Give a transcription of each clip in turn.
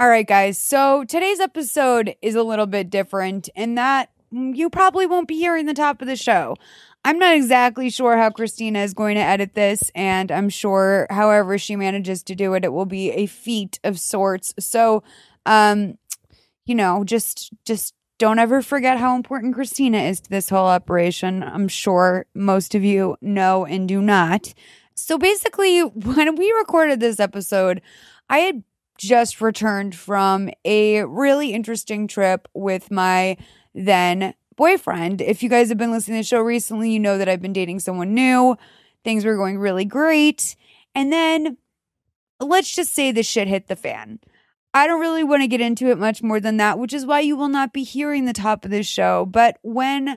All right, guys. So today's episode is a little bit different in that you probably won't be hearing the top of the show. I'm not exactly sure how Christina is going to edit this, and I'm sure however she manages to do it, it will be a feat of sorts. So, just don't ever forget how important Christina is to this whole operation. I'm sure most of you know and do not. So basically, when we recorded this episode, I had just returned from a really interesting trip with my then boyfriend. If you guys have been listening to the show recently, you know that I've been dating someone new. Things were going really great. And then let's just say the shit hit the fan. I don't really want to get into it much more than that, which is why you will not be hearing the top of this show. But when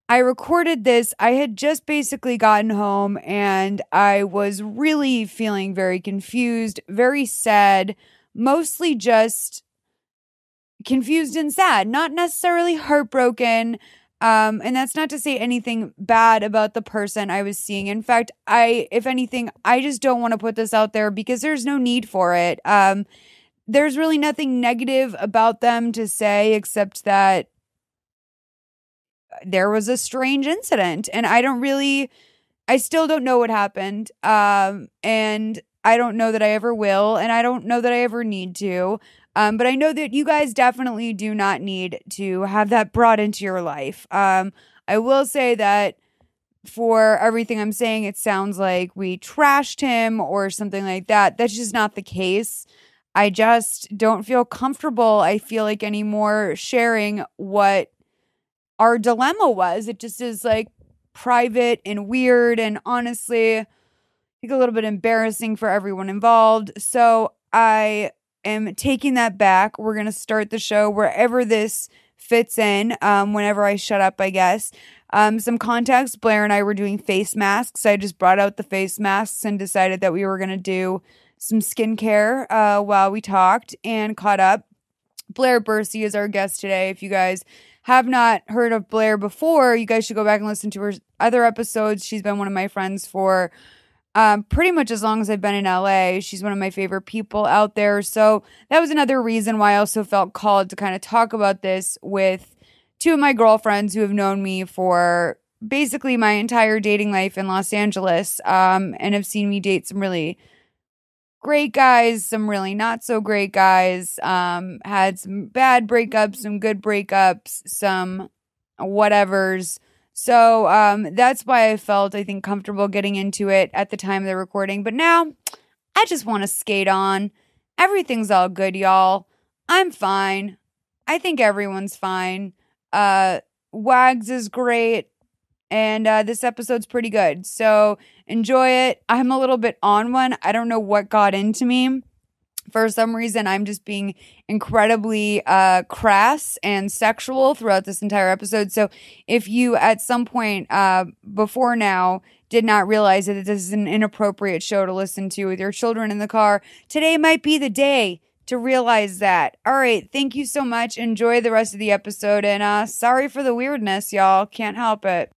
I recorded this, I had just basically gotten home and I was really feeling very confused, very sad, mostly just confused and sad, not necessarily heartbroken. And that's not to say anything bad about the person I was seeing. In fact, if anything, I just don't want to put this out there because there's no need for it. There's really nothing negative about them to say except that there was a strange incident and I still don't know what happened. And I don't know that I ever will. And I don't know that I ever need to. But I know that you guys definitely do not need to have that brought into your life. I will say that for everything I'm saying, it sounds like we trashed him or something like that. That's just not the case. I just don't feel comfortable, I feel like, anymore sharing what our dilemma was. It just is like private and weird and honestly, I think a little bit embarrassing for everyone involved. So I am taking that back. We're going to start the show wherever this fits in, whenever I shut up, I guess. Some context, Blaire and I were doing face masks. I just brought out the face masks and decided that we were going to do some skincare while we talked and caught up. Blaire Bercy is our guest today. If you guys have not heard of Blaire before, you guys should go back and listen to her other episodes. She's been one of my friends for pretty much as long as I've been in LA. She's one of my favorite people out there. So that was another reason why I also felt called to kind of talk about this with two of my girlfriends who have known me for basically my entire dating life in Los Angeles, and have seen me date some really great guys, some really not so great guys, had some bad breakups, some good breakups, some whatevers. So that's why I felt, I think, comfortable getting into it at the time of the recording. But now I just want to skate on. Everything's all good, y'all. I'm fine. I think everyone's fine. Wags is great. And this episode's pretty good. So enjoy it. I'm a little bit on one. I don't know what got into me. For some reason, I'm just being incredibly crass and sexual throughout this entire episode. So if you at some point before now did not realize that this is an inappropriate show to listen to with your children in the car, today might be the day to realize that. All right. Thank you so much. Enjoy the rest of the episode. And sorry for the weirdness, y'all. Can't help it.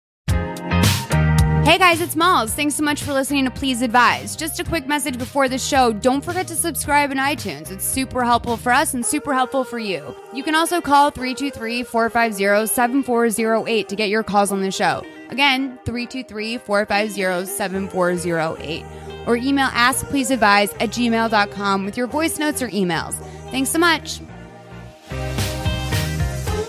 Hey guys, it's Malls. Thanks so much for listening to Please Advise. Just a quick message before the show. Don't forget to subscribe in iTunes. It's super helpful for us and super helpful for you. You can also call 323-450-7408 to get your calls on the show. Again, 323-450-7408. Or email askpleaseadvise@gmail.com with your voice notes or emails. Thanks so much.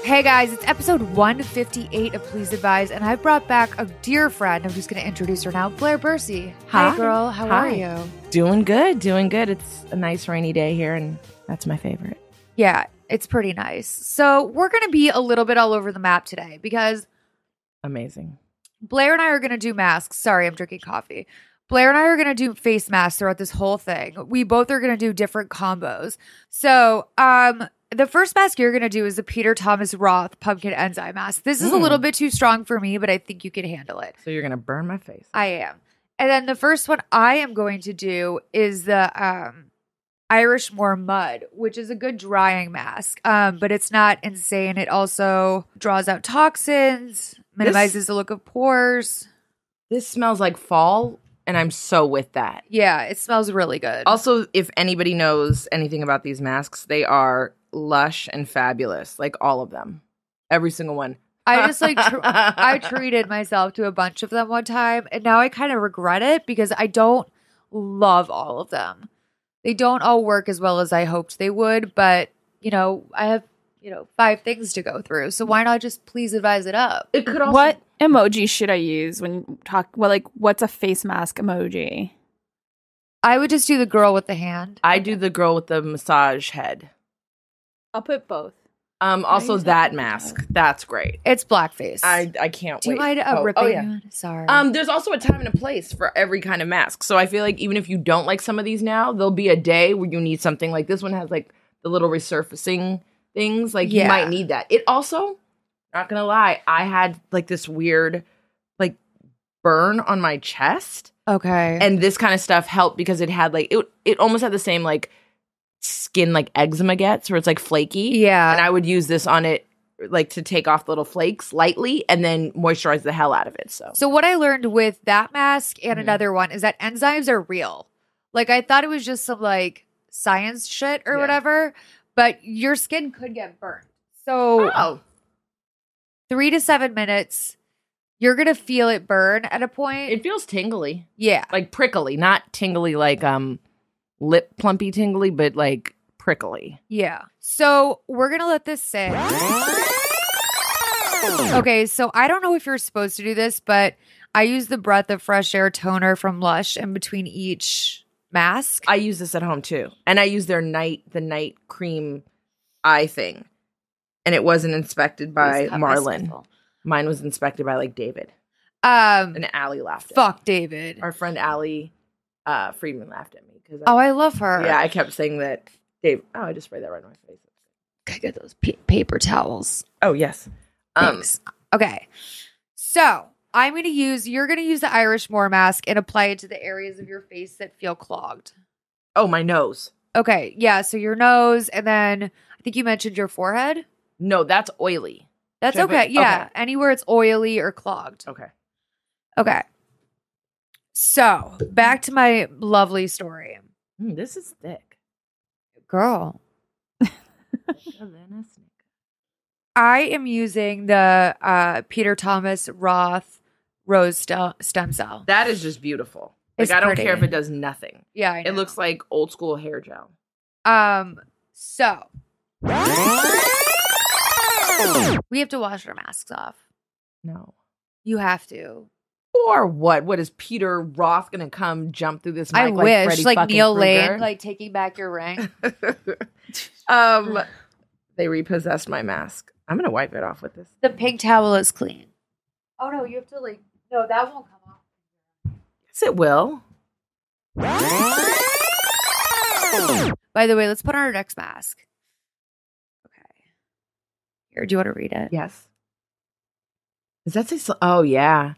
Hey guys, it's episode 158 of Please Advise, and I've brought back a dear friend. I'm just going to introduce her now, Blaire Bercy. Hi, girl. How are you? Doing good, doing good. It's a nice rainy day here, and that's my favorite. Yeah, it's pretty nice. So we're going to be a little bit all over the map today because... Amazing. Blaire and I are going to do masks. Sorry, I'm drinking coffee. Blaire and I are going to do face masks throughout this whole thing. We both are going to do different combos. So, the first mask you're going to do is the Peter Thomas Roth Pumpkin Enzyme mask. This is a little bit too strong for me, but I think you can handle it. So you're going to burn my face. I am. And then the first one I am going to do is the Irish Moor Mud, which is a good drying mask, but it's not insane. It also draws out toxins, minimizes the look of pores. This smells like fall and I'm so with that. Yeah, it smells really good. Also, if anybody knows anything about these masks, they are lush and fabulous. Like all of them. Every single one. I just like, I treated myself to a bunch of them one time, and now I kind of regret it because I don't love all of them. They don't all work as well as I hoped they would, but, you know, I have, 5 things to go through. So why not just please advise it up? It could also... What emoji should I use when you talk? Well, like, what's a face mask emoji? I would just do the girl with the hand. I do the girl with the massage head. I'll put both. Also that mask. That's great. It's blackface. I can't do wait. you mind ripping one? Sorry. There's also a time and a place for every kind of mask. So I feel like even if you don't like some of these now, there'll be a day where you need something like this one has like the little resurfacing things. Like you might need that. It also, not gonna lie, I had like this weird like burn on my chest. Okay. And this kind of stuff helped because it had like it almost had the same like skin like eczema gets where it's like flaky. Yeah. And I would use this on it like to take off the little flakes lightly and then moisturize the hell out of it. So what I learned with that mask and another one is that enzymes are real. Like I thought it was just some like science shit or whatever, but your skin could get burnt. So 3 to 7 minutes, you're going to feel it burn at a point. It feels tingly. Yeah. Like prickly, not tingly like lip plumpy tingly, but like prickly. Yeah. So we're going to let this sit. Okay, so I don't know if you're supposed to do this, but I use the Breath of Fresh Air toner from Lush in between each mask. I use this at home too. And I use the night cream eye thing. And it wasn't inspected by Marlon. Mine was inspected by like David. And Allie laughed at me. Fuck David. Our friend Allie Friedman laughed at me. I love her. Yeah, I kept saying that. Dave, I just sprayed that right in my face. I get those paper towels. Oh, yes. Thanks. Okay. So you're going to use the Irish Moor mask and apply it to the areas of your face that feel clogged. Oh, my nose. Okay. Yeah. So your nose, and then I think you mentioned your forehead. No, that's oily. That's okay. Yeah. Okay. Anywhere it's oily or clogged. Okay. So back to my lovely story. This is thick. Girl. I am using the Peter Thomas Roth Rose Stem Cell. That is just beautiful. Like, I don't care if it does nothing. Yeah, I know. It looks like old school hair gel. So we have to wash our masks off. No. You have to. Or what? What is Peter Roth gonna come jump through this mic? I like wish, Freddie like Neil Krueger? Lane, like taking back your ring. They repossessed my mask. I'm gonna wipe it off with this. The pink towel is clean. Oh no, you have to no, that won't come off. Yes, it will. By the way, let's put on our next mask. Okay. Here, do you want to read it? Yes. Does that say? Oh yeah.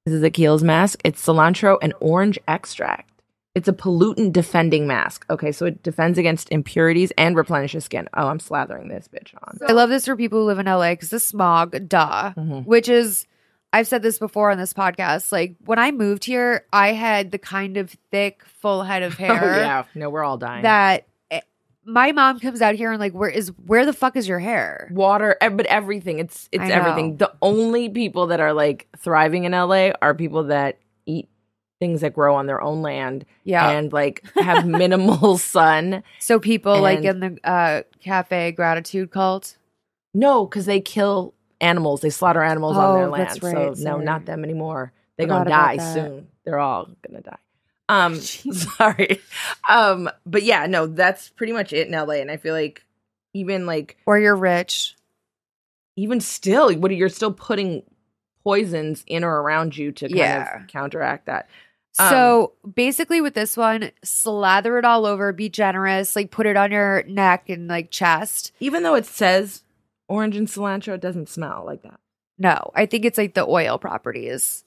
This is a Kiehl's mask. It's cilantro and orange extract. It's a pollutant defending mask. Okay, so it defends against impurities and replenishes skin. Oh, I'm slathering this bitch on. I love this for people who live in LA because the smog, which is, I've said this before on this podcast. Like when I moved here, I had the kind of thick, full head of hair. Oh, yeah. No, we're all dying. That my mom comes out here and like, where the fuck is your hair? Water, but everything. It's everything. The only people that are like thriving in LA are people that eat things that grow on their own land. Yeah. And like have minimal sun. So people like in the cafe gratitude cult? No, because they kill animals. They slaughter animals on their land. That's right. So no, not them anymore. They're going to die soon. They're all going to die. Sorry. But yeah, no, that's pretty much it in LA. And I feel like even like, or you're rich, even still, you're still putting poisons in or around you to kind of counteract that. So basically with this one, slather it all over, be generous, like put it on your neck and like chest. Even though it says orange and cilantro, it doesn't smell like that. No, I think it's like the oil properties.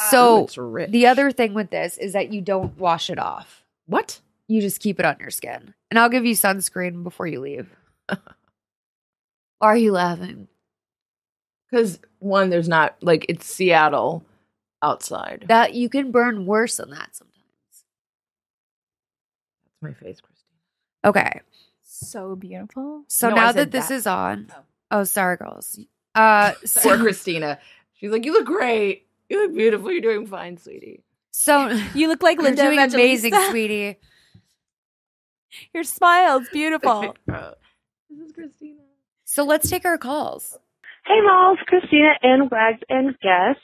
So the other thing with this is that you don't wash it off. What? You just keep it on your skin. And I'll give you sunscreen before you leave. Are you laughing? Because one, there's not, like, it's Seattle. outside. That you can burn worse than that sometimes. That's my face, Christina. Okay. So beautiful. So No, I now said that this that. is on. Oh, sorry, girls. Poor So, Christina. She's like, you look great. You look beautiful. You're doing fine, sweetie. so You look like you're Linda doing amazing, Evangelista. sweetie. Your smile's beautiful. This is Christina. So let's take our calls. Hey, Malls, Christina and Wags and guest.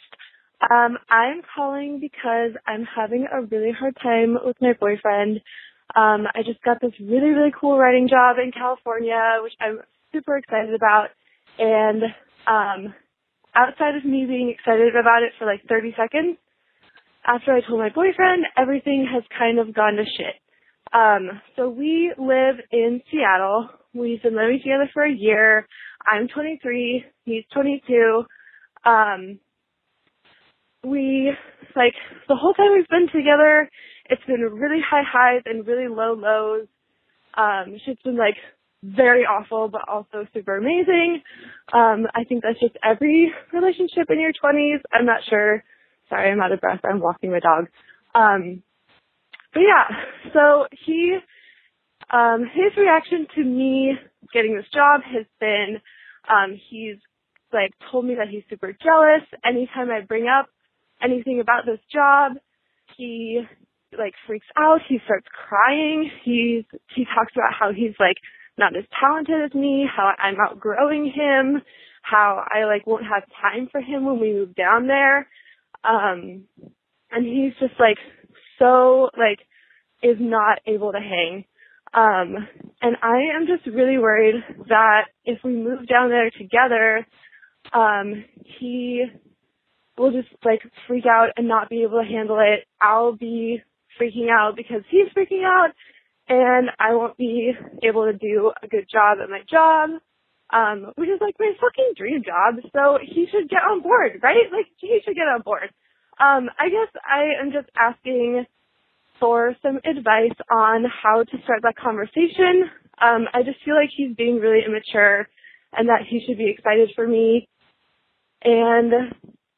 I'm calling because I'm having a really hard time with my boyfriend. I just got this really, really cool writing job in California, which I'm super excited about. And outside of me being excited about it for like 30 seconds, after I told my boyfriend, everything has kind of gone to shit. So we live in Seattle. We've been living together for a year. I'm 23. He's 22. The whole time we've been together, it's been really high highs and really low lows. Shit's been like very awful, but also super amazing. I think that's just every relationship in your 20s. I'm not sure. Sorry, I'm out of breath. I'm walking my dog. But yeah, so his reaction to me getting this job has been, he's like told me that he's super jealous. Anytime I bring up anything about this job, he like freaks out. He starts crying. He talks about how he's like not as talented as me, how I'm outgrowing him, how I like won't have time for him when we move down there. And he's just like so like is not able to hang. And I am just really worried that if we move down there together, he will just like freak out and not be able to handle it. I'll be freaking out because he's freaking out, and I won't be able to do a good job at my job, which is like my fucking dream job. So he should get on board, right? Like he should get on board. I guess I am just asking for some advice on how to start that conversation. I just feel like he's being really immature and that he should be excited for me. And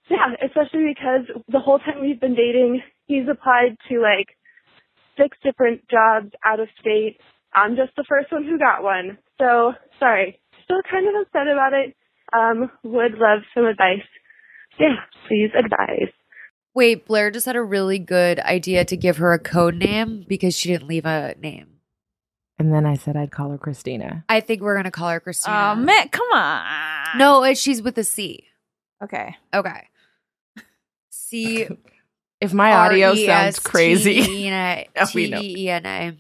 yeah, especially because the whole time we've been dating, he's applied to like 6 different jobs out of state. I'm just the first one who got one. So sorry, still kind of upset about it. Would love some advice. Yeah, please advise. Wait, Blaire just had a really good idea to give her a code name because she didn't leave a name. And then I said I'd call her Christina. I think we're going to call her Christina. Oh, man, come on. No, she's with a C. Okay. Okay. C. If my audio sounds crazy. T-E-N-A.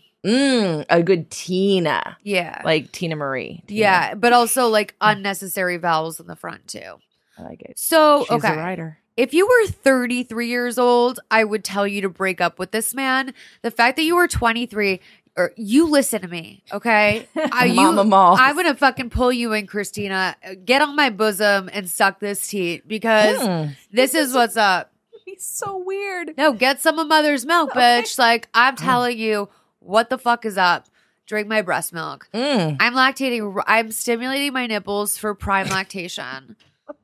A good Tina. Yeah. Like Tina Marie. Tina. Yeah, but also like unnecessary vowels in the front too. I like it. So, She's okay. a writer. If you were 33 years old, I would tell you to break up with this man. The fact that you were 23, or you listen to me, okay? Mama Mall. I'm going to fucking pull you in, Christina. Get on my bosom and suck this teat because this is what's up. He's so weird. No, get some of mother's milk, bitch. Like, I'm telling you what the fuck is up. Drink my breast milk. I'm lactating. I'm stimulating my nipples for prime lactation.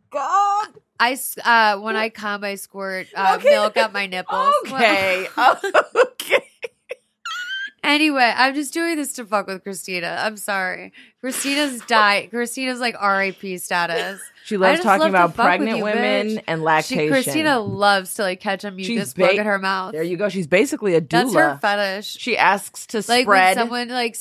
God. When I come, I squirt milk at my nipples. Okay. Okay. Anyway, I'm just doing this to fuck with Christina. I'm sorry. Christina's died. Christina's like RIP status. She loves talking about fuck with pregnant you, women bitch. and lactation. Christina loves to like catch a mucus bug in her mouth. There you go. She's basically a doula. That's her fetish. She asks to like spread. when someone like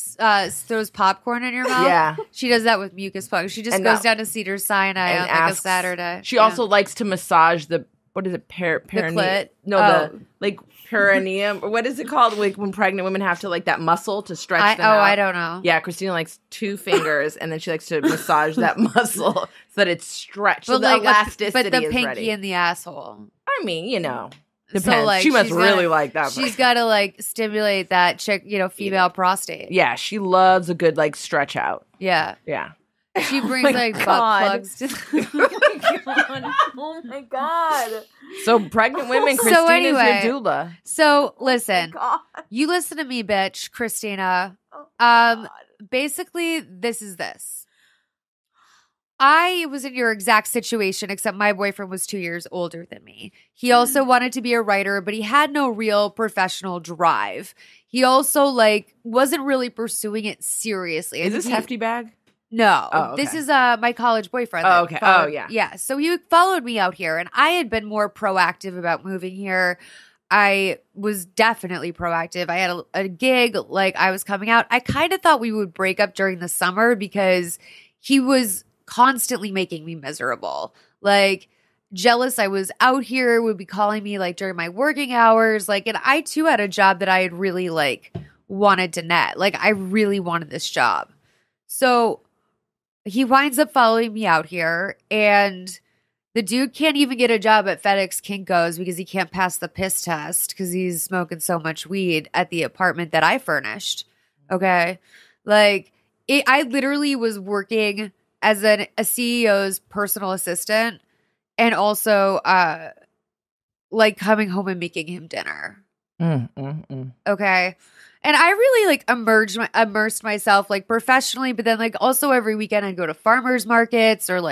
throws popcorn in your mouth. Yeah. She does that with mucus bugs. She just goes down to Cedar Sinai on like a Saturday. She also likes to massage the what is it? Clit? No, the like perineum. Or what is it called? Like when pregnant women have to like that muscle to stretch them out. I don't know. Yeah, Christina likes 2 fingers, and then she likes to massage that muscle so that it's stretched. But so the like elasticity but the is pinky ready. and the asshole. I mean, you know, depends. So, like, she must she's really gotta- like that. She's got to like stimulate that chick, female prostate. Yeah, she loves a good like stretch out. Yeah. Yeah. She brings like butt plugs to Oh my God. So pregnant women, Christina's anyway, your doula. So listen, God. you listen to me, bitch, Christina. Oh, God. Basically, this is this. I was in your exact situation, except my boyfriend was 2 years older than me. He also wanted to be a writer, but he had no real professional drive. He also wasn't really pursuing it seriously. Is this Hefty Bag? No, Oh, okay. This is my college boyfriend. Oh, okay. Yeah. So he followed me out here, and I had been more proactive about moving here. I was definitely proactive. I had a gig, I was coming out. I kind of thought we would break up during the summer because he was constantly making me miserable. Jealous I was out here, would be calling me during my working hours. And I too had a job that I had really wanted to net. I really wanted this job. So he winds up following me out here, and the dude can't even get a job at FedEx Kinko's because he can't pass the piss test because he's smoking so much weed at the apartment that I furnished. Okay. I literally was working as a CEO's personal assistant and also coming home and making him dinner. Okay. And I really immersed myself professionally, but then also every weekend I'd go to farmers markets or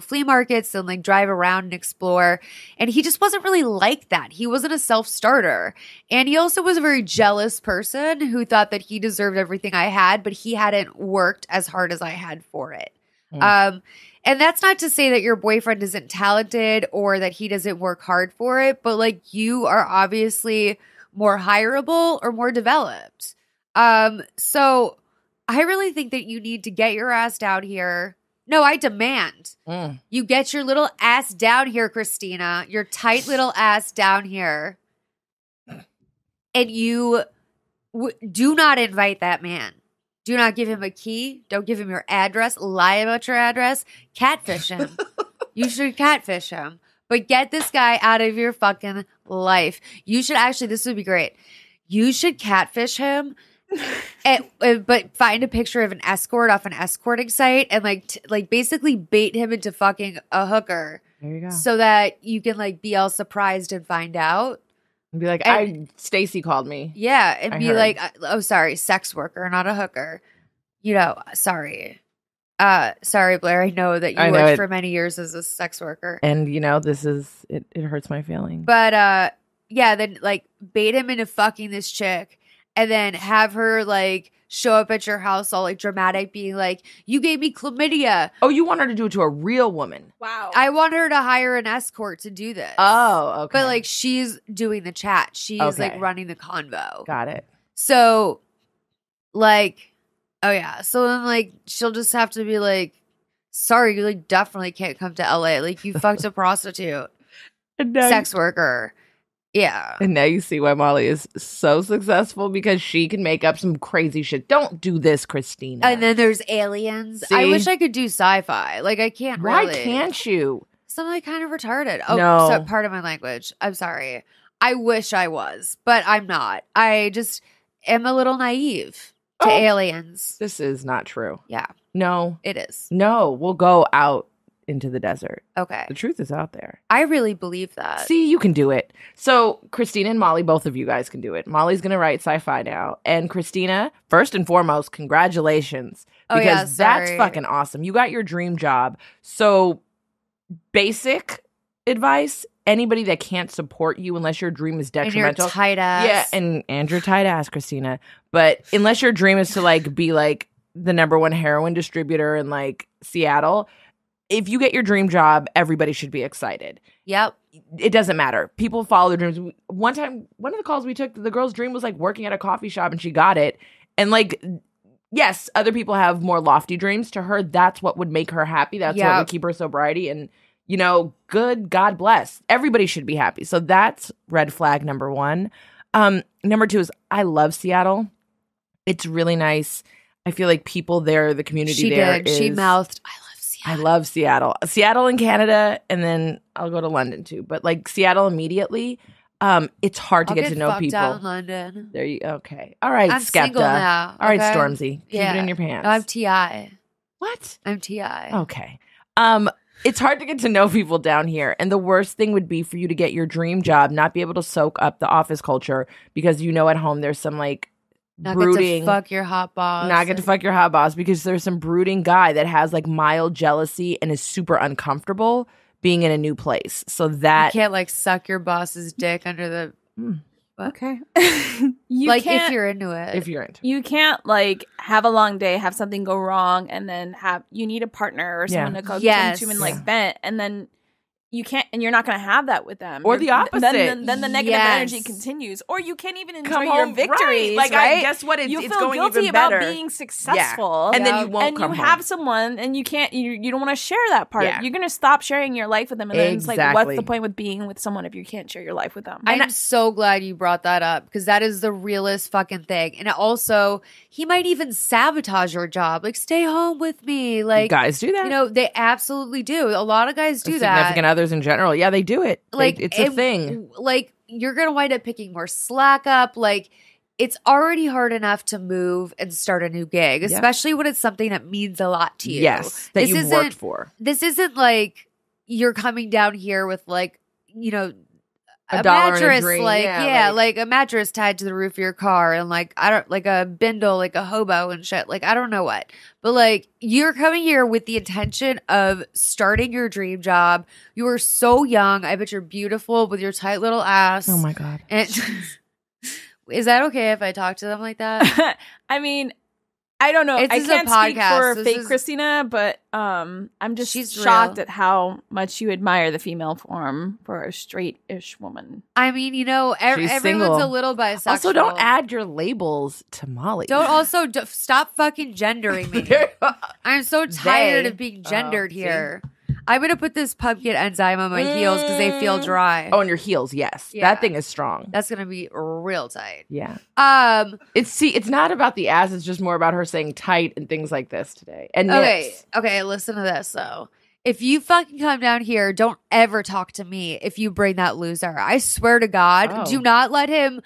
flea markets and drive around and explore. And he just wasn't really like that. He wasn't a self-starter. And he also was a very jealous person who thought that he deserved everything I had, but he hadn't worked as hard as I had for it. And that's not to say that your boyfriend isn't talented or that he doesn't work hard for it, but you are obviously more hireable or more developed. So I really think that you need to get your ass down here. No, I demand you get your little ass down here, Christina, your tight little ass down here. And you do not invite that man. Do not give him a key. Don't give him your address. Lie about your address. Catfish him. You should catfish him. But get this guy out of your fucking life. You should actually, this would be great. You should catfish him, but find a picture of an escort off an escorting site and basically bait him into fucking a hooker. There you go. So that you can be all surprised and find out. And be like, Stacy called me. Yeah, and I be heard. like, oh, sorry, sex worker, not a hooker. Sorry. Sorry, Blaire. I know that you worked for many years as a sex worker. And, this is, it hurts my feelings. But, then, bait him into fucking this chick and then have her, show up at your house all, dramatic, being like, you gave me chlamydia. Oh, you want her to do it to a real woman? Wow. I want her to hire an escort to do this. Oh, okay. But, she's doing the chat. She's, running the convo. Got it. So, oh yeah. So then she'll just have to be sorry, you definitely can't come to LA. You fucked a prostitute. Sex worker. Yeah. And now you see why Molly is so successful because she can make up some crazy shit. Don't do this, Christina. And then there's aliens. See? I wish I could do sci-fi. I can't really. Why can't you? Something kind of retarded. Oh, No. So part of my language. I'm sorry. I wish I was, but I'm not. I just am a little naive to aliens. This is not true. Yeah. No. It is. No. We'll go out into the desert. Okay. The truth is out there. I really believe that. See, you can do it. So Christina and Molly, both of you guys can do it. Molly's going to write sci-fi now. And Christina, first and foremost, congratulations. Because that's fucking awesome. You got your dream job. So basic advice, anybody that can't support you unless your dream is detrimental. And your tight ass. Yeah, and your tight ass, Christina. But unless your dream is to be the number one heroin distributor in Seattle, if you get your dream job, everybody should be excited. Yep. It doesn't matter. People follow their dreams. One time, one of the calls we took, the girl's dream was working at a coffee shop and she got it. And yes, other people have more lofty dreams. To her, that's what would make her happy. That's what would keep her sobriety. And, good, God bless. Everybody should be happy. So that's red flag number one. Number two is I love Seattle. It's really nice. I feel like people there, the community She there did. She mouthed, I love Seattle. Seattle and Canada, and then I'll go to London too. But Seattle immediately, it's hard to get to know people. Out in London. There you okay. All right, I'm Skepta. single now. All right, okay? Stormzy. Keep it in your pants. No, I'm T.I. What? I'm T.I. Okay. It's hard to get to know people down here. And the worst thing would be for you to get your dream job, not be able to soak up the office culture because at home there's some brooding. Get to fuck your hot boss. Not get to fuck your hot boss because there's some brooding guy that has like mild jealousy and is super uncomfortable being in a new place. So that you can't like suck your boss's dick under the. Okay. Like if you're into it. You can't like have a long day, have something go wrong, and then you need a partner or someone to go to and like vent, and then you can't, and you're not going to have that with them. Or the opposite. Then the negative energy continues. Or you can't even enjoy your victories. Like, right? guess what? It's you feel going guilty even better. about being successful. And then you won't and come you home. have someone, and you can't, you don't want to share that part. You're going to stop sharing your life with them. And then it's like, what's the point with being with someone if you can't share your life with them? I'm so glad you brought that up because that is the realest fucking thing. And also, he might even sabotage your job. Like, stay home with me. Like, guys do that. You know, they absolutely do. A lot of guys do that. Significant others in general. Yeah, they do it. Like, it's a thing. Like, you're going to wind up picking more slack up. Like, it's already hard enough to move and start a new gig, especially when it's something that means a lot to you. Yes, that you've worked for. This isn't like you're coming down here with like, you know, a mattress, and a like like a mattress tied to the roof of your car, and like I don't like a bindle, like a hobo and shit. Like I don't know what, but like you're coming here with the intention of starting your dream job. You are so young. I bet you're beautiful with your tight little ass. Oh my god! And is that okay if I talk to them like that? I mean, I don't know. I can't speak for fake Christina, but I'm just shocked at how much you admire the female form for a straight-ish woman. I mean, you know, everyone's a little bisexual. Also, don't add your labels to Molly. Stop fucking gendering me. I'm so tired of being gendered here. I'm going to put this pumpkin enzyme on my heels because they feel dry. Oh, on your heels, yes. Yeah. That thing is strong. That's going to be real tight. Yeah. It's not about the ass. It's just more about her saying tight and things like this today. And okay, listen to this, though. If you fucking come down here, don't ever talk to me if you bring that loser. I swear to God, do not let him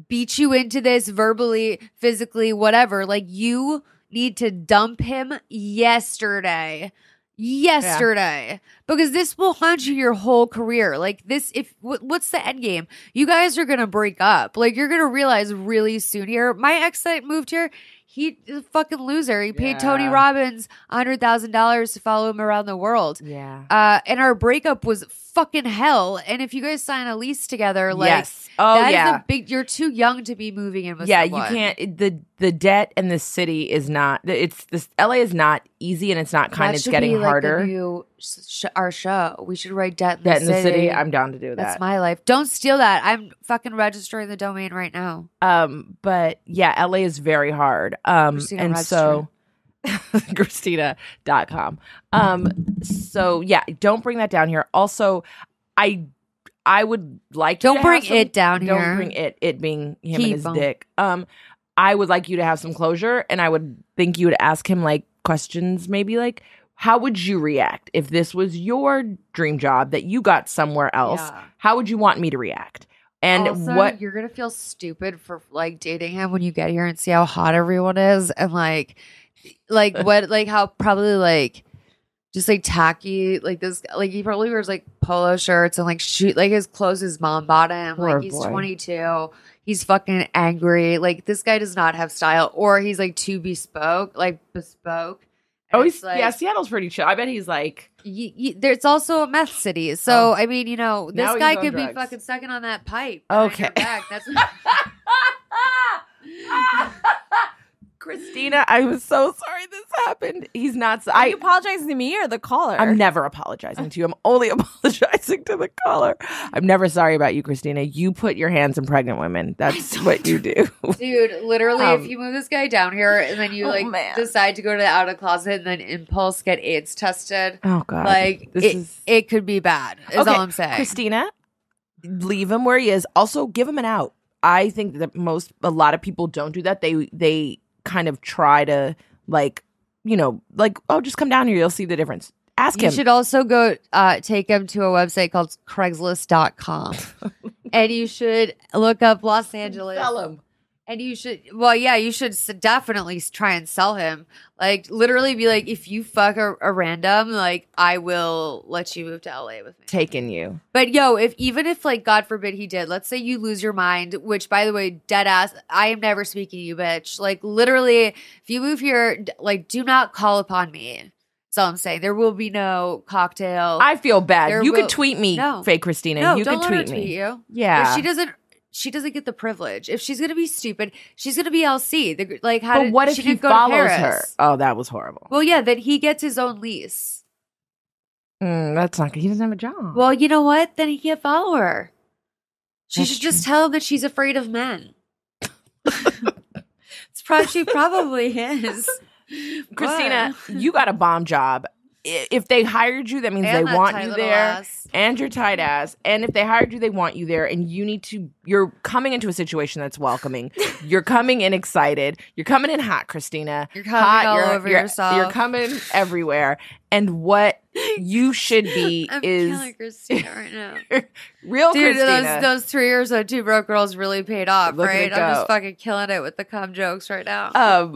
beat you into this verbally, physically, whatever. Like, you need to dump him yesterday because this will haunt you your whole career. Like this, what's the end game? You guys are gonna break up. Like you're gonna realize really soon here. My ex that moved here, he's a fucking loser. He paid Tony Robbins $100,000 to follow him around the world. Yeah. And our breakup was fucking hell. And if you guys sign a lease together, like is a big. You're too young to be moving in with someone. You can't. The debt in this city is not. LA is not easy, and it's not kind. It's getting harder. Our show. We should write debt in the city. I'm down to do that. That's my life. Don't steal that. I'm fucking registering the domain right now. But yeah, LA is very hard. And so Christina.com. So yeah, don't bring that down here. Also, I would like don't bring it down here. Don't bring it being him and his dick. I would like you to have some closure, and I would think you would ask him like questions, maybe like, how would you react if this was your dream job that you got somewhere else? Yeah. How would you want me to react? And also, what you're gonna feel stupid for like dating him when you get here and see how hot everyone is, and like what, like how probably like just like tacky, like this, like he probably wears like polo shirts and like shoot like his clothes his mom bought him. Like he's 22, he's fucking angry. Like this guy does not have style, or he's like too bespoke. Oh, he's like, Seattle's pretty chill. I bet he's like. There's also a meth city, so I mean, you know, this guy could be fucking sucking on that pipe. Okay, that's. Christina, I'm so sorry this happened. He's not. Are you apologizing to me or the caller? I'm never apologizing to you. I'm only apologizing to the caller. I'm never sorry about you, Christina. You put your hands in pregnant women. That's what you do. Dude, literally, if you move this guy down here and then you decide to go to the outer closet and then impulse get AIDS tested. Oh, God. Like, it could be bad, is all I'm saying. Christina, leave him where he is. Also, give him an out. I think that a lot of people don't do that. They kind of try to just come down here. You'll see the difference. Ask him. You should also go take him to a website called Craigslist.com. And you should look up Los Angeles. Tell him. And you should definitely try and sell him. Like, literally be like, if you fuck a random, like, I will let you move to LA with me. Taking you. But even if like, God forbid he did, let's say you lose your mind, which by the way, dead ass, I am never speaking to you, bitch. Like, literally, if you move here, like, do not call upon me. That's all I'm saying. There will be no cocktail. I feel bad. You could tweet me, Fake Christina. No, you don't could let her tweet me. Tweet you. Yeah. But she doesn't get the privilege. If she's gonna be stupid, she's gonna be LC. But what if he follows her? Oh, that was horrible. Well, yeah, then he gets his own lease. That's not good. He doesn't have a job. Well, you know what? Then he can't follow her. She should just tell him that she's afraid of men. She probably is. Christina, you got a bomb job. If they hired you, that means they want you there. And you're tight ass. And if they hired you, they want you there. And you're coming into a situation that's welcoming. You're coming in excited. You're coming in hot, Christina. You're coming all over yourself. You're coming everywhere. And what you should be I'm is killing Christina right now. Real Dude, Christina. those 3 years of Two Broke Girls really paid off, Look right? at it I'm go. just fucking killing it with the cum jokes right now.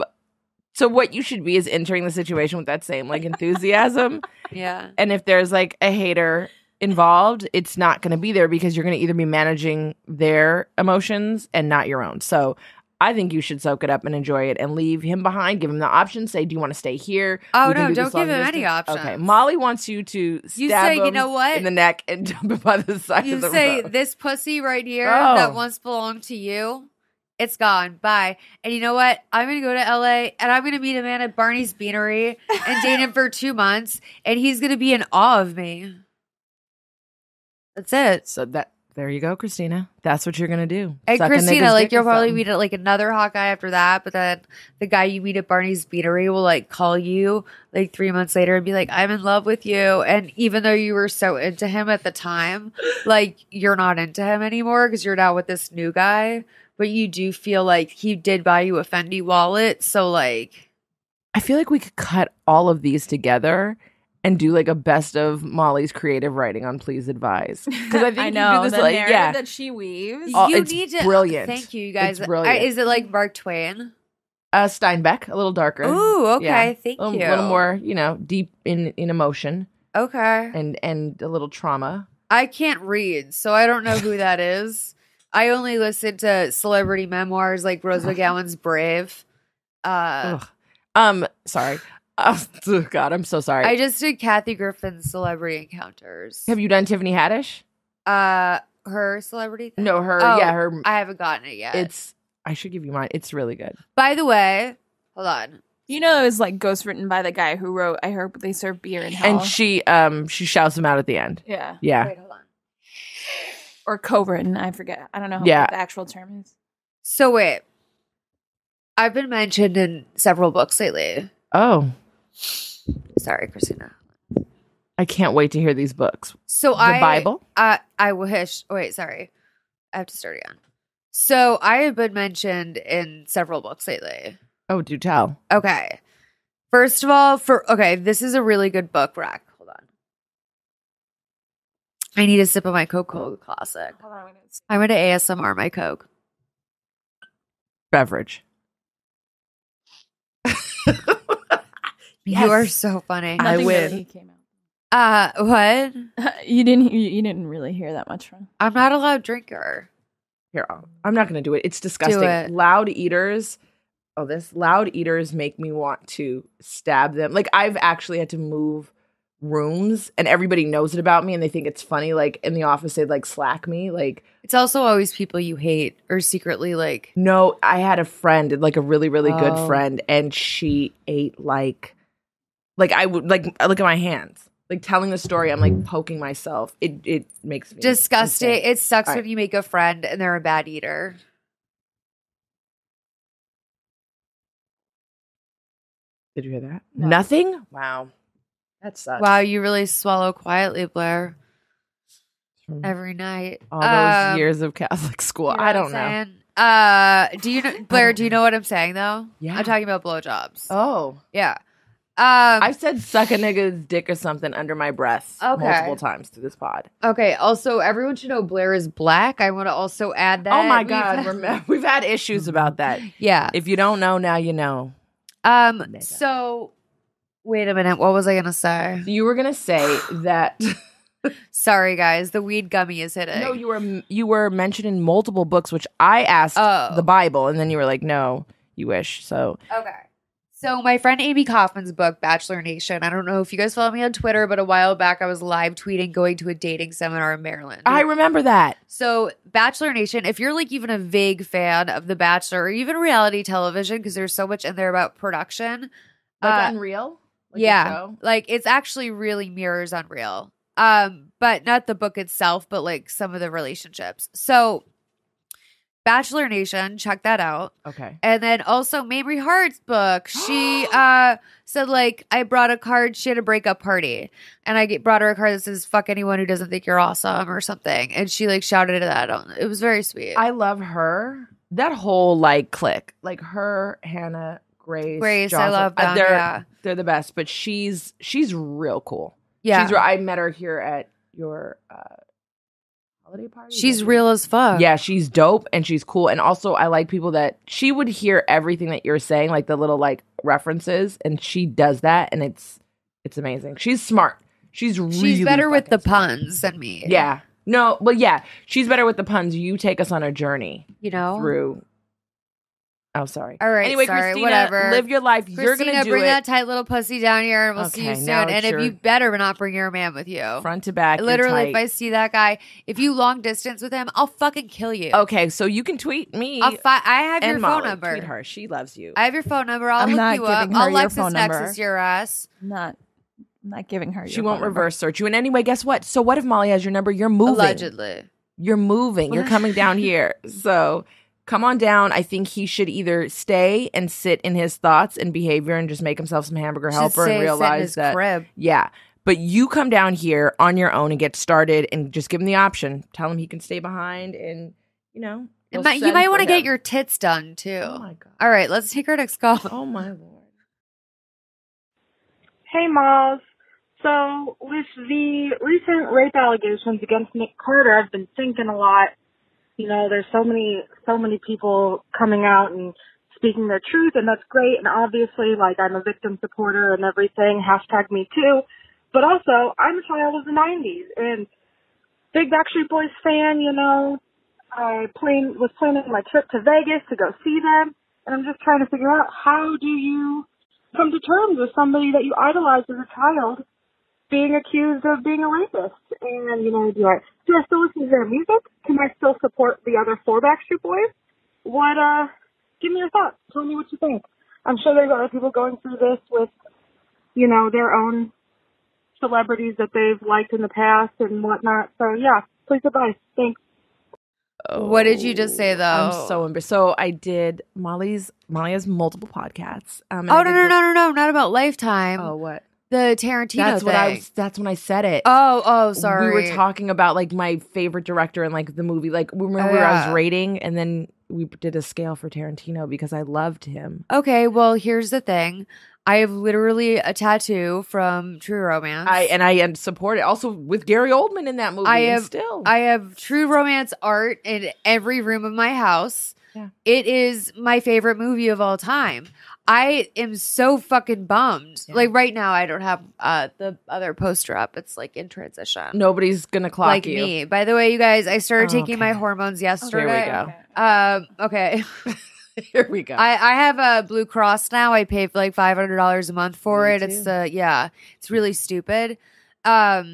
So what you should be is entering the situation with that same like enthusiasm. Yeah. And if there's like a hater involved, it's not going to be there because you're going to either be managing their emotions and not your own. So I think you should soak it up and enjoy it and leave him behind. Give him the option. Say, do you want to stay here? Oh, no, don't give him any options. Okay. Molly wants you to stab him in the neck and dump him by the side of the road. You say, this pussy right here that once belonged to you, it's gone. Bye. And you know what? I'm going to go to LA and I'm going to meet a man at Barney's Beanery and date him for 2 months. And he's going to be in awe of me. That's it. So there you go, Christina. That's what you're going to do. And Christina, like, you'll probably meet like another hot guy after that. But then the guy you meet at Barney's Beanery will like call you like 3 months later and be like, I'm in love with you. And even though you were so into him at the time, like, you're not into him anymore because you're now with this new guy. But you do feel like he did buy you a Fendi wallet. So, like, I feel like we could cut all of these together and do like a best of Molly's creative writing on Please Advise. Because I think I know you do this the like, narrative that she weaves. You it's need to brilliant. Thank you guys. It's brilliant. Is it like Mark Twain? Steinbeck, a little darker. Ooh, okay. Yeah. Thank you. A little more, deep in emotion. Okay. And a little trauma. I can't read, so I don't know who that is. I only listen to celebrity memoirs like Rose McGowan's Brave. Sorry. Oh, God, I'm so sorry. I just did Kathy Griffin's Celebrity Encounters. Have you done Tiffany Haddish? Her celebrity thing? No, her. Oh, yeah, her. I haven't gotten it yet. I should give you mine. It's really good. By the way, hold on. You know, it was like ghostwritten by the guy who wrote I Heard They Serve Beer in Hell. And she shouts him out at the end. Yeah. Yeah. Wait, hold on. Or co-written, I forget. I don't know what the actual term is. So wait. I've been mentioned in several books lately. Oh. Sorry, Christina. I can't wait to hear these books. So the Bible? I wish. Wait, sorry. I have to start again. So I have been mentioned in several books lately. Oh, do tell. Okay. First of all, this is a really good book, Rack. Hold on. I need a sip of my Coca-Cola Classic. Hold on, I'm going to ASMR my Coke. Beverage. You are so funny. I win. Really came out. What? You didn't really hear that much from. I'm not a loud drinker. Here, I'm not going to do it. It's disgusting. Do it. Loud eaters. Loud eaters make me want to stab them. Like, I've actually had to move rooms and everybody knows it about me and they think it's funny. Like, in the office, they'd like slack me. Like, it's also always people you hate or secretly like. No, I had a friend, like a really, really good friend, and she ate like I would like look at my hands. Like, telling the story, I'm like poking myself. It makes me disgusting. insane. It sucks when you make a friend and they're a bad eater. Did you hear that? No. Nothing? Wow. That sucks. Wow, you really swallow quietly, Blaire. Every night. All those years of Catholic school. You know I don't know. Do you know, Blaire, do you know what I'm saying, though? Yeah. I'm talking about blowjobs. Oh. Yeah. I've said suck a nigga's dick or something under my breath multiple times through this pod. Okay. Also, everyone should know Blaire is black. I want to also add that. Oh my God. We've had issues about that. Yeah. If you don't know, now you know. So wait a minute. What was I going to say? You were going to say that. Sorry, guys. The weed gummy is hitting. No, you were mentioning multiple books, which I asked the Bible, and then you were like, no, you wish. So. Okay. So my friend Amy Kaufman's book, Bachelor Nation, I don't know if you guys follow me on Twitter, but a while back I was live tweeting going to a dating seminar in Maryland. I remember that. So Bachelor Nation, if you're like even a vague fan of The Bachelor or even reality television, because there's so much in there about production. Like Unreal? Like yeah. Like it's actually really mirrors Unreal. But not the book itself, but like some of the relationships. So Bachelor Nation, check that out. Okay. And then also Mamrie Hart's book. She said like, I brought a card. She had a breakup party. And I brought her a card that says, fuck anyone who doesn't think you're awesome or something. And she like shouted that on. It was very sweet. I love her. That whole like clique. Like her, Hannah, Grace, Johnson. I love them. They're the best. But she's real cool. Yeah. I met her here at your holiday party. She's real as fuck. Yeah, she's dope and she's cool. And also I like people that she would hear everything that you're saying, like the little like references, and she does that, and it's amazing. She's smart. She's better with the smart. puns than me. Yeah. No, but yeah, she's better with the puns. You take us on a journey. You know? Through Oh, sorry. All right. Anyway, sorry, Christina, whatever. live your life. Christina, You're gonna do bring it. that tight little pussy down here, and we'll see you soon. And if you better not bring your man with you, front to back. Literally, if I see that guy, if you long distance with him, I'll fucking kill you. Okay, so you can tweet me. I have your Molly. phone number. Tweet her. She loves you. I have your phone number. I'll look you up. I'll LexisNexis your ass. Not giving her. She won't reverse search you. And anyway, guess what? So what if Molly has your number? You're moving. Allegedly, you're moving. You're coming down here. So. Come on down. I think he should either stay and sit in his thoughts and behavior and just make himself some hamburger helper and realize that. Crib. Yeah. But you come down here on your own and get started and just give him the option. Tell him he can stay behind and, you know. You might want to get your tits done too. Oh my God. All right, let's take our next call. Oh my Lord. Hey, Moz. So with the recent rape allegations against Nick Carter, I've been thinking a lot. You know, there's so many people coming out and speaking their truth, and that's great. And obviously, like, I'm a victim supporter and everything, #me too. But also, I'm a child of the 90s and big Backstreet Boys fan, you know. I was planning my trip to Vegas to go see them, and I'm just trying to figure out, how do you come to terms with somebody that you idolized as a child being accused of being a rapist? And, you know, do I still listen to their music? Can I still support the other 4 Backstreet Boys? Give me your thoughts. Tell me what you think. I'm sure there's other people going through this with, you know, their own celebrities that they've liked in the past and whatnot. So, yeah, please advice. Thanks. What did you just say, though? I'm so embarrassed. So I did Molly has multiple podcasts. No, not about Lifetime. Oh, what? The Tarantino thing. That's when I said it. Oh, sorry. We were talking about like my favorite director and like the movie. Like remember I was rating, and then we did a scale for Tarantino because I loved him. Okay, well here's the thing. I have literally a tattoo from True Romance. I support it. Also with Gary Oldman in that movie. I have True Romance art in every room of my house. Yeah. It is my favorite movie of all time. I am so fucking bummed. Yeah. Like right now, I don't have the other poster up. It's like in transition. Nobody's gonna clock like you. Me. By the way, you guys, I started taking my hormones yesterday. There we go. Okay. Here we go. I have a Blue Cross now. I pay like $500 a month for it. Too. It's really stupid. But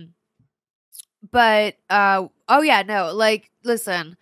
listen.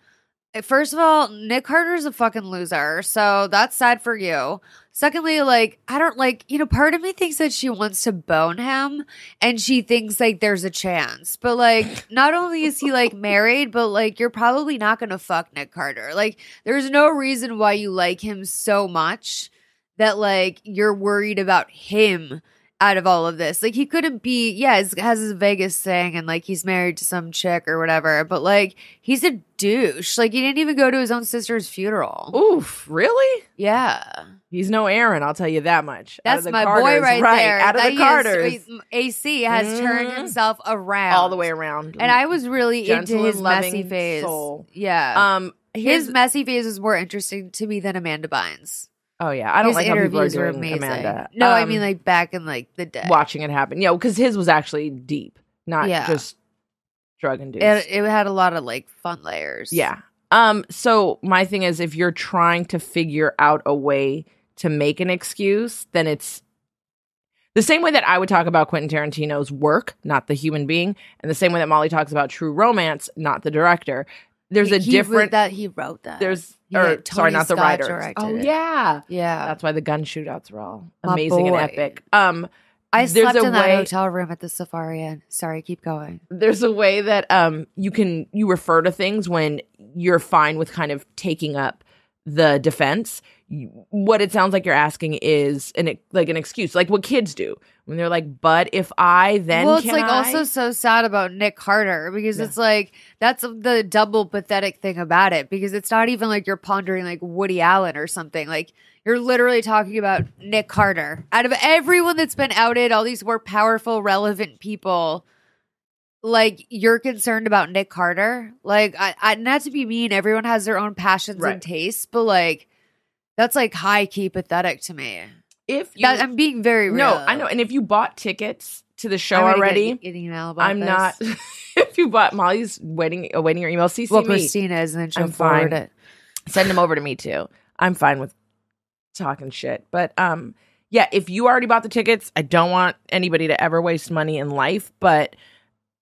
First of all, Nick Carter's a fucking loser, so that's sad for you. Secondly, like, I don't like, you know, part of me thinks that she wants to bone him and she thinks like there's a chance. But like, not only is he like married, but like, you're probably not going to fuck Nick Carter. Like, there's no reason why you like him so much that like you're worried about him out of all of this. Like, he couldn't be, has his Vegas thing and like he's married to some chick or whatever, but like he's a douche. Like, he didn't even go to his own sister's funeral. Oof, really? Yeah. He's no Aaron, I'll tell you that much. That's my boy right there. Out of the Carters. AC has turned himself around. All the way around. And I was really Gentle into his and loving messy phase. soul. Yeah. His messy phase was more interesting to me than Amanda Bynes. Oh, yeah. I don't like how people are doing amazing. Amanda. No, I mean like back in like the day. Watching it happen. Yeah, because his was actually deep, not just drug-induced. It had a lot of like fun layers. Yeah. So my thing is, if you're trying to figure out a way to make an excuse, then it's the same way that I would talk about Quentin Tarantino's work, not the human being, and the same way that Molly talks about True Romance, not the director. There's a different that he wrote that. There's sorry, not the writers. Oh yeah, yeah. That's why the gun shootouts were all amazing and epic. I slept in that hotel room at the Safari Inn. Sorry, keep going. There's a way that you refer to things when you're fine with kind of taking up the defense. What it sounds like you're asking is an excuse, like what kids do when they're like, "But if I then," well, it's like also so sad about Nick Carter because it's like that's the double pathetic thing about it because it's not even like you're pondering like Woody Allen or something. Like, you're literally talking about Nick Carter. Out of everyone that's been outed, all these more powerful, relevant people, like, you're concerned about Nick Carter. Like, I not to be mean, everyone has their own passions and tastes, but like, that's like high key pathetic to me. I'm being very real. No, I know. And if you bought tickets to the show already, getting an email about not. If you bought Molly's awaiting your email, CC me. Christina is, and then she'll forward it. Send them over to me too. I'm fine with talking shit, but yeah. If you already bought the tickets, I don't want anybody to ever waste money in life, but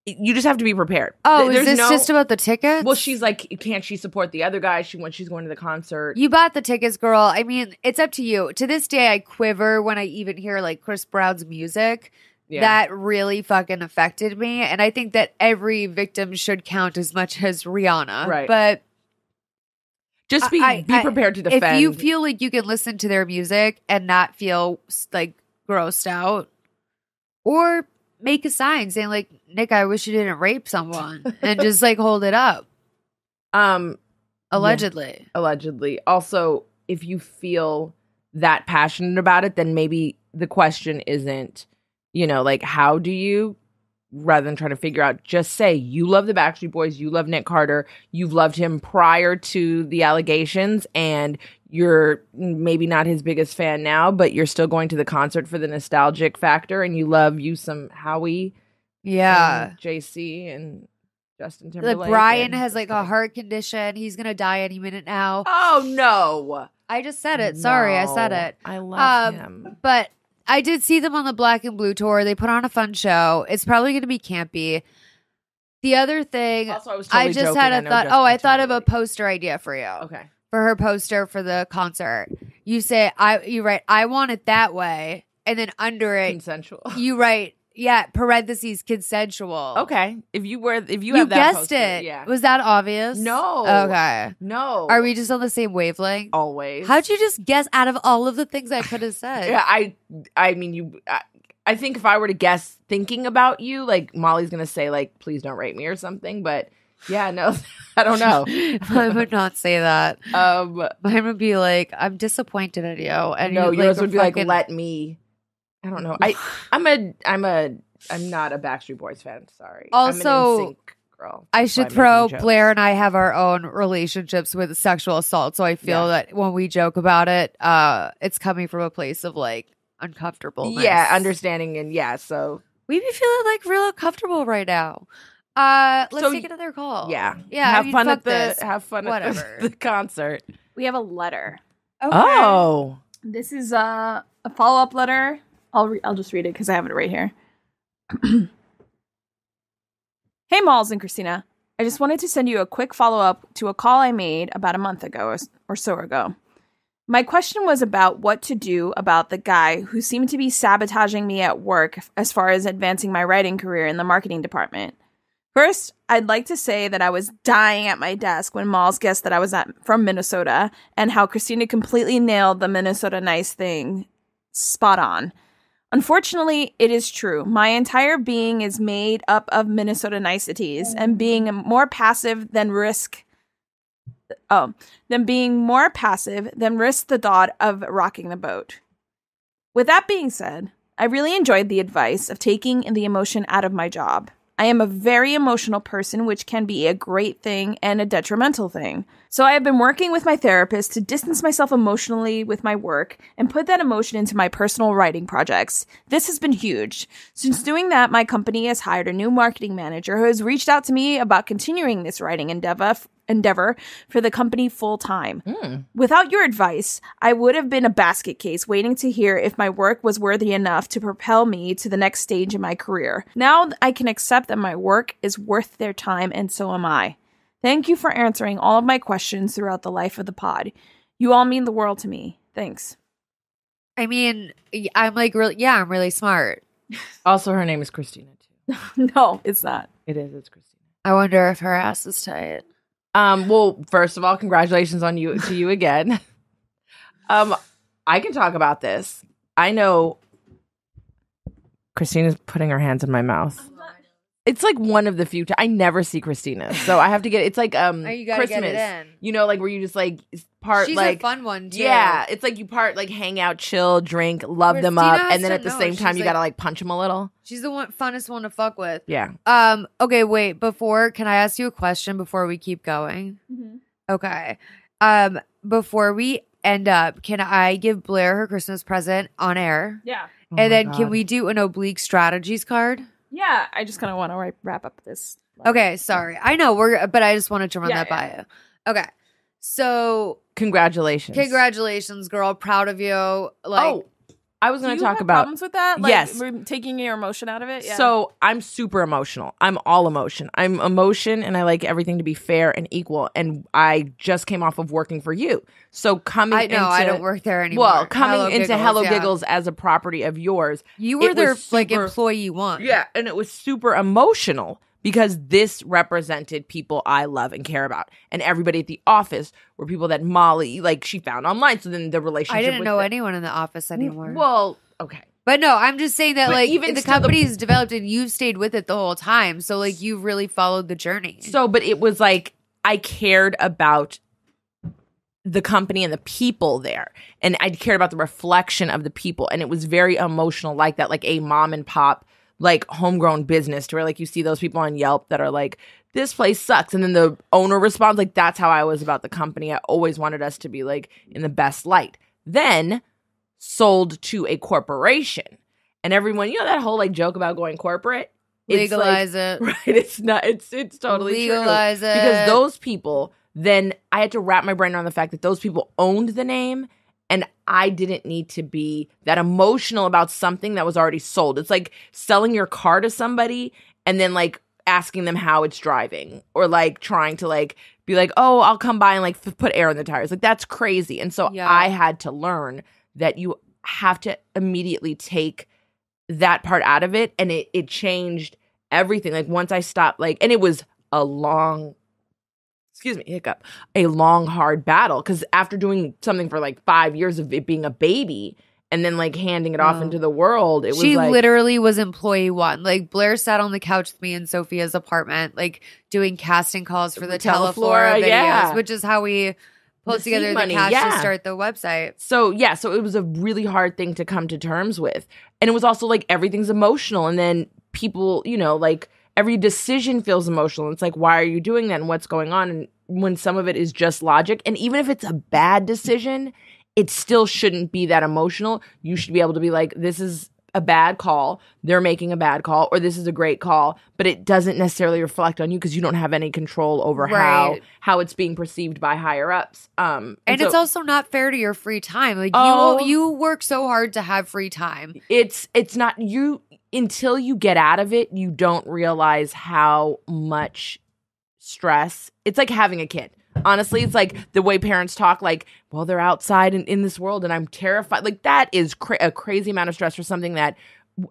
you just have to be prepared. Oh, is this just about the tickets? Well, she's like, can't she support the other guy when she's going to the concert? You bought the tickets, girl. I mean, it's up to you. To this day, I quiver when I even hear like Chris Brown's music. Yeah. That really fucking affected me. And I think that every victim should count as much as Rihanna. Right. But just be prepared to defend. If you feel like you can listen to their music and not feel like grossed out, or make a sign saying like, Nick, I wish you didn't rape someone, and just like hold it up. Allegedly. Yeah. Allegedly. Also, if you feel that passionate about it, then maybe the question isn't, like, how do you, rather than trying to figure out, just say you love the Backstreet Boys, you love Nick Carter, you've loved him prior to the allegations, and you're maybe not his biggest fan now, but you're still going to the concert for the nostalgic factor, and you love you some Howie, JC, and Justin Timberlake. Like, Brian has like a heart condition. He's gonna die any minute now. Oh no! I just said it. Sorry, I said it. I love him, but I did see them on the Black and Blue tour. They put on a fun show. It's probably going to be campy. The other thing, also, I just had a thought. I thought of a poster idea for you. Okay. For her poster for the concert. You say, you write, I want it that way. And then under it, consensual. You write, parentheses, consensual. Okay. If you have that guessed poster, it. Yeah. Was that obvious? No. Okay. No. Are we just on the same wavelength? Always. How'd you just guess out of all of the things I could have said? Yeah, I mean, I think if I were to guess thinking about you, like, Molly's going to say, like, please don't rape me or something, but yeah, no, I don't know. I would not say that. Mine would be like, I'm disappointed in you. And no, you, yours would be like, let me. I don't know. I'm not a Backstreet Boys fan. Sorry. Also, I'm an NSYNC girl. I should throw Blaire and I have our own relationships with sexual assault, so I feel that when we joke about it, it's coming from a place of like uncomfortableness. Yeah, understanding, and so we be feeling like real uncomfortable right now. Let's take another call. Yeah. Have fun at the concert. We have a letter. Okay. Oh, this is a follow-up letter. I'll just read it because I have it right here. Hey, Malls and Christina. I just wanted to send you a quick follow-up to a call I made about a month ago or so ago. My question was about what to do about the guy who seemed to be sabotaging me at work as far as advancing my writing career in the marketing department. First, I'd like to say that I was dying at my desk when Malls guessed that I was from Minnesota, and how Christina completely nailed the Minnesota nice thing spot on. Unfortunately, it is true. My entire being is made up of Minnesota niceties, and being more passive than risk the thought of rocking the boat. With that being said, I really enjoyed the advice of taking the emotion out of my job. I am a very emotional person, which can be a great thing and a detrimental thing. So I have been working with my therapist to distance myself emotionally with my work and put that emotion into my personal writing projects. This has been huge. Since doing that, my company has hired a new marketing manager who has reached out to me about continuing this writing endeavor for the company full time. Without your advice, I would have been a basket case waiting to hear if my work was worthy enough to propel me to the next stage in my career. Now I can accept that my work is worth their time, and so am I. Thank you for answering all of my questions throughout the life of the pod. You all mean the world to me. Thanks. I mean, I'm like, I'm really smart. Also, her name is Christina too. No, it's not. It is. It's Christina. I wonder if her ass is tight. Well, first of all, congratulations to you again. I can talk about this. I know Christina's putting her hands in my mouth. It's like one of the few I never see Christina, so I have to get. It's like you gotta Christmas, get it in. you know, like where you just like part. She's like a fun one too. Yeah, it's like you part like hang out, chill, drink, love them Christina up, has and then to at the know. same time She's you gotta like punch them a little. She's the funnest one to fuck with. Yeah. Okay, wait. Can I ask you a question before we keep going? Mm-hmm. Okay. Before we end up, can I give Blaire her Christmas present on air? Yeah. Oh And my then God. can we do an Oblique Strategies card? Yeah, I just kind of want to wrap up this. Okay, sorry. I know but I just wanted to run that by you. Okay. So Congratulations, girl. Proud of you. Like, I was Do going you to talk have about problems with that? Like, Yes. taking your emotion out of it? Yeah. So I'm super emotional. I'm all emotion. I'm emotion, and I like everything to be fair and equal. And I just came off of working for you, so coming. I don't work there anymore. Well, coming Hello into Giggles, Hello yeah. Giggles as a property of yours, You were it their was like super- employee one. Yeah, and it was super emotional because this represented people I love and care about, and everybody at the office were people that Molly like she found online. So then the relationship. I didn't with know the- anyone in the office anymore. Well, okay. But no, I'm just saying that But like even the still, company's developed and you've stayed with it the whole time. So like you really followed the journey. So, but it was like I cared about the company and the people there, and I cared about the reflection of the people, and it was very emotional, like that, like a mom and pop, like homegrown business, to where like you see those people on Yelp that are like, this place sucks, and then the owner responds. Like that's how I was about the company. I always wanted us to be like in the best light. Then sold to a corporation, and everyone, you know, that whole like joke about going corporate. It's Legalize like, it. right? It's not. It's totally Legalize true. it. Because those people. Then I had to wrap my brain around the fact that those people owned the name, and I didn't need to be that emotional about something that was already sold. It's like selling your car to somebody and then like asking them how it's driving, or like trying to like be like, oh, I'll come by and like put air in the tires. Like that's crazy. And so Yeah. I had to learn that you have to immediately take that part out of it, and it changed everything. Like once I stopped, like, and it was a long hard battle, because after doing something for like 5 years of it being a baby and then like handing it off into the world, it was She like, literally was employee one. Like Blaire sat on the couch with me in Sophia's apartment, like doing casting calls for the Teleflora videos, yeah. which is how we pulled The together seed the money, cash yeah. to start the website. so it was a really hard thing to come to terms with. And it was also like everything's emotional, and then people, you know, like every decision feels emotional. And it's like, why are you doing that, and what's going on? And when some of it is just logic, and even if it's a bad decision, it still shouldn't be that emotional. You should be able to be like, this is a bad call, they're making a bad call, or this is a great call, but it doesn't necessarily reflect on you because you don't have any control over Right. how it's being perceived by higher ups. And so it's also not fair to your free time. Like you work so hard to have free time. it's not you until you get out of it. You don't realize how much stress it's like having a kid. Honestly, it's like the way parents talk, like, well, they're outside in this world and I'm terrified. Like that is a crazy amount of stress for something that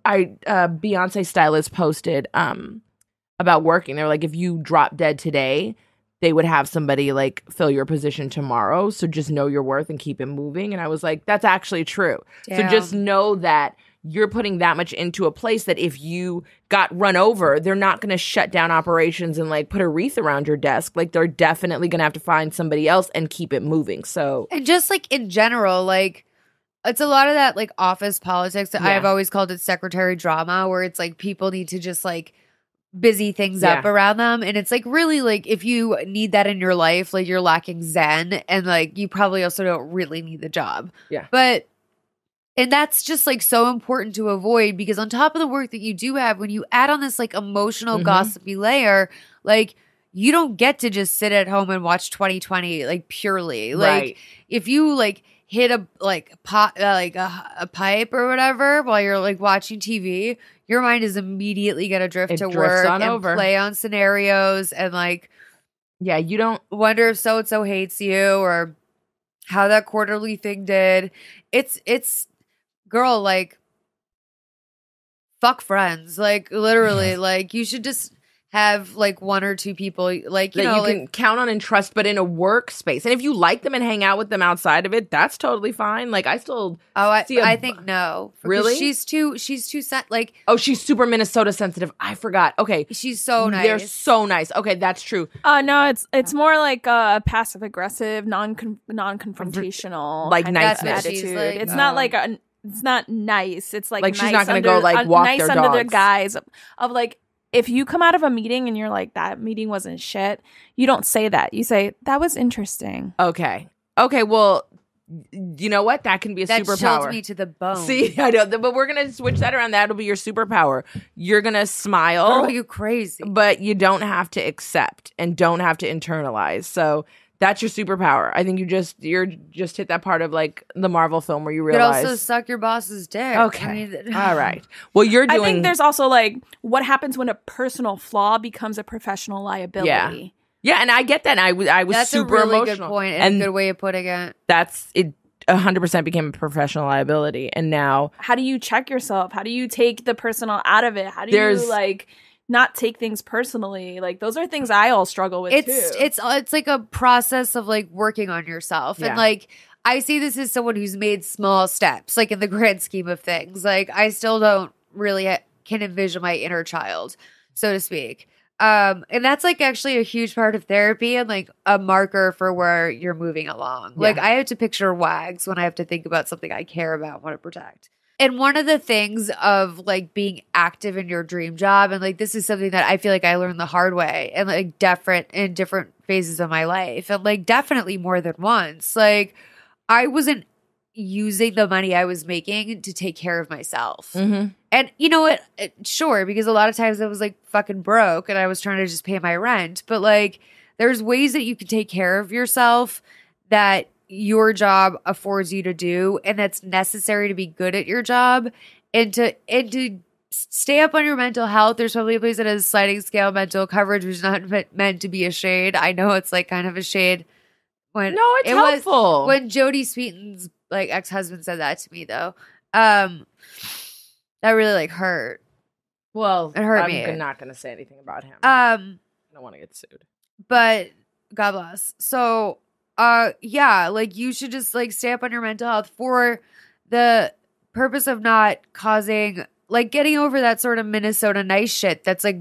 Beyonce stylist posted about working. They're like, if you drop dead today, they would have somebody like fill your position tomorrow. So just know your worth and keep it moving. And I was like, that's actually true. Damn. So just know that you're putting that much into a place that if you got run over, they're not going to shut down operations and like put a wreath around your desk. Like they're definitely going to have to find somebody else and keep it moving. So, and just like in general, like it's a lot of that like office politics. I've always called it secretary drama, where it's like people need to just like busy things up around them. And it's like really like if you need that in your life, like you're lacking zen, and like you probably also don't really need the job. Yeah. And that's just like so important to avoid, because on top of the work that you do have, when you add on this like emotional gossipy layer, like you don't get to just sit at home and watch 2020 like purely. Like if you like hit a like pot like a pipe or whatever while you're like watching TV, your mind is immediately gonna drift to work and play on scenarios and like you don't wonder if so and so hates you or how that quarterly thing did. It's girl, like fuck friends. Like literally, like you should just have like one or two people like you that know you like, can count on and trust, but in a workspace. And if you like them and hang out with them outside of it, that's totally fine. Like I still I think no. Really? She's too like she's super Minnesota sensitive. I forgot. Okay. She's so nice. They're so nice. Okay, that's true. No, it's more like a passive aggressive, non-confrontational like kind niceness. of attitude. Like, it's not like it's not nice. It's like she's nice not going to go like walk nice their under the dogs. guise of like, if you come out of a meeting and you're like, that meeting wasn't shit, you don't say that. You say, that was interesting. Okay. Well, you know what? That can be a superpower. That chilled me to the bone. See, I know, but we're going to switch that around. That'll be your superpower. You're going to smile. Oh, you crazy. But you don't have to accept and don't have to internalize. So that's your superpower. I think you're just hit that part of like the Marvel film where you realize. You could also suck your boss's dick. Okay. I mean, all right. Well, you're doing. I think there's also like what happens when a personal flaw becomes a professional liability. Yeah, and I get that. And I was that's super a really emotional. good point and a good way of putting it. That's it. 100% became a professional liability, and now how do you check yourself? How do you take the personal out of it? How do you like not take things personally? Like those are things I all struggle with too. It's like a process of like working on yourself. And like I see this as someone who's made small steps, like in the grand scheme of things. Like I still don't really can envision my inner child, so to speak. And that's like actually a huge part of therapy and like a marker for where you're moving along. Like I have to picture wags when I have to think about something I care about, want to protect. And one of the things of like being active in your dream job, and like this is something that I feel like I learned the hard way and like in different phases of my life, and like definitely more than once. Like I wasn't using the money I was making to take care of myself. And you know what? Sure, because a lot of times I was like fucking broke and I was trying to just pay my rent. But like there's ways that you can take care of yourself that your job affords you to do, and that's necessary to be good at your job and to stay up on your mental health. There's probably a place that has sliding scale mental coverage, which is not meant to be a shade. I know it's like kind of a shade. When it's helpful. When Jodie Sweetin's like ex-husband said that to me though, that really like hurt. Well, it hurt me. I'm not going to say anything about him. I don't want to get sued. But God bless. So like you should just like stay up on your mental health for the purpose of not causing like getting over that sort of Minnesota nice shit that's like,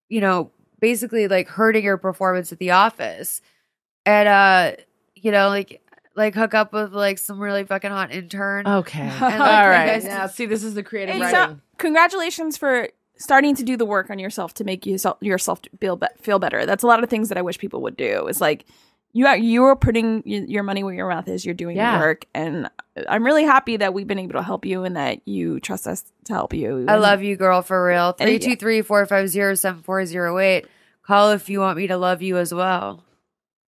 you know, basically like hurting your performance at the office. And you know, like hook up with like some really fucking hot intern. Okay. And, all right. Now yeah, see, this is the creative so, writing. Congratulations for starting to do the work on yourself to make yourself feel better. That's a lot of things that I wish people would do. It's like you are putting your money where your mouth is. You're doing the work, and I'm really happy that we've been able to help you and that you trust us to help you. I love you, girl, for real. 323-450-7408. Call if you want me to love you as well.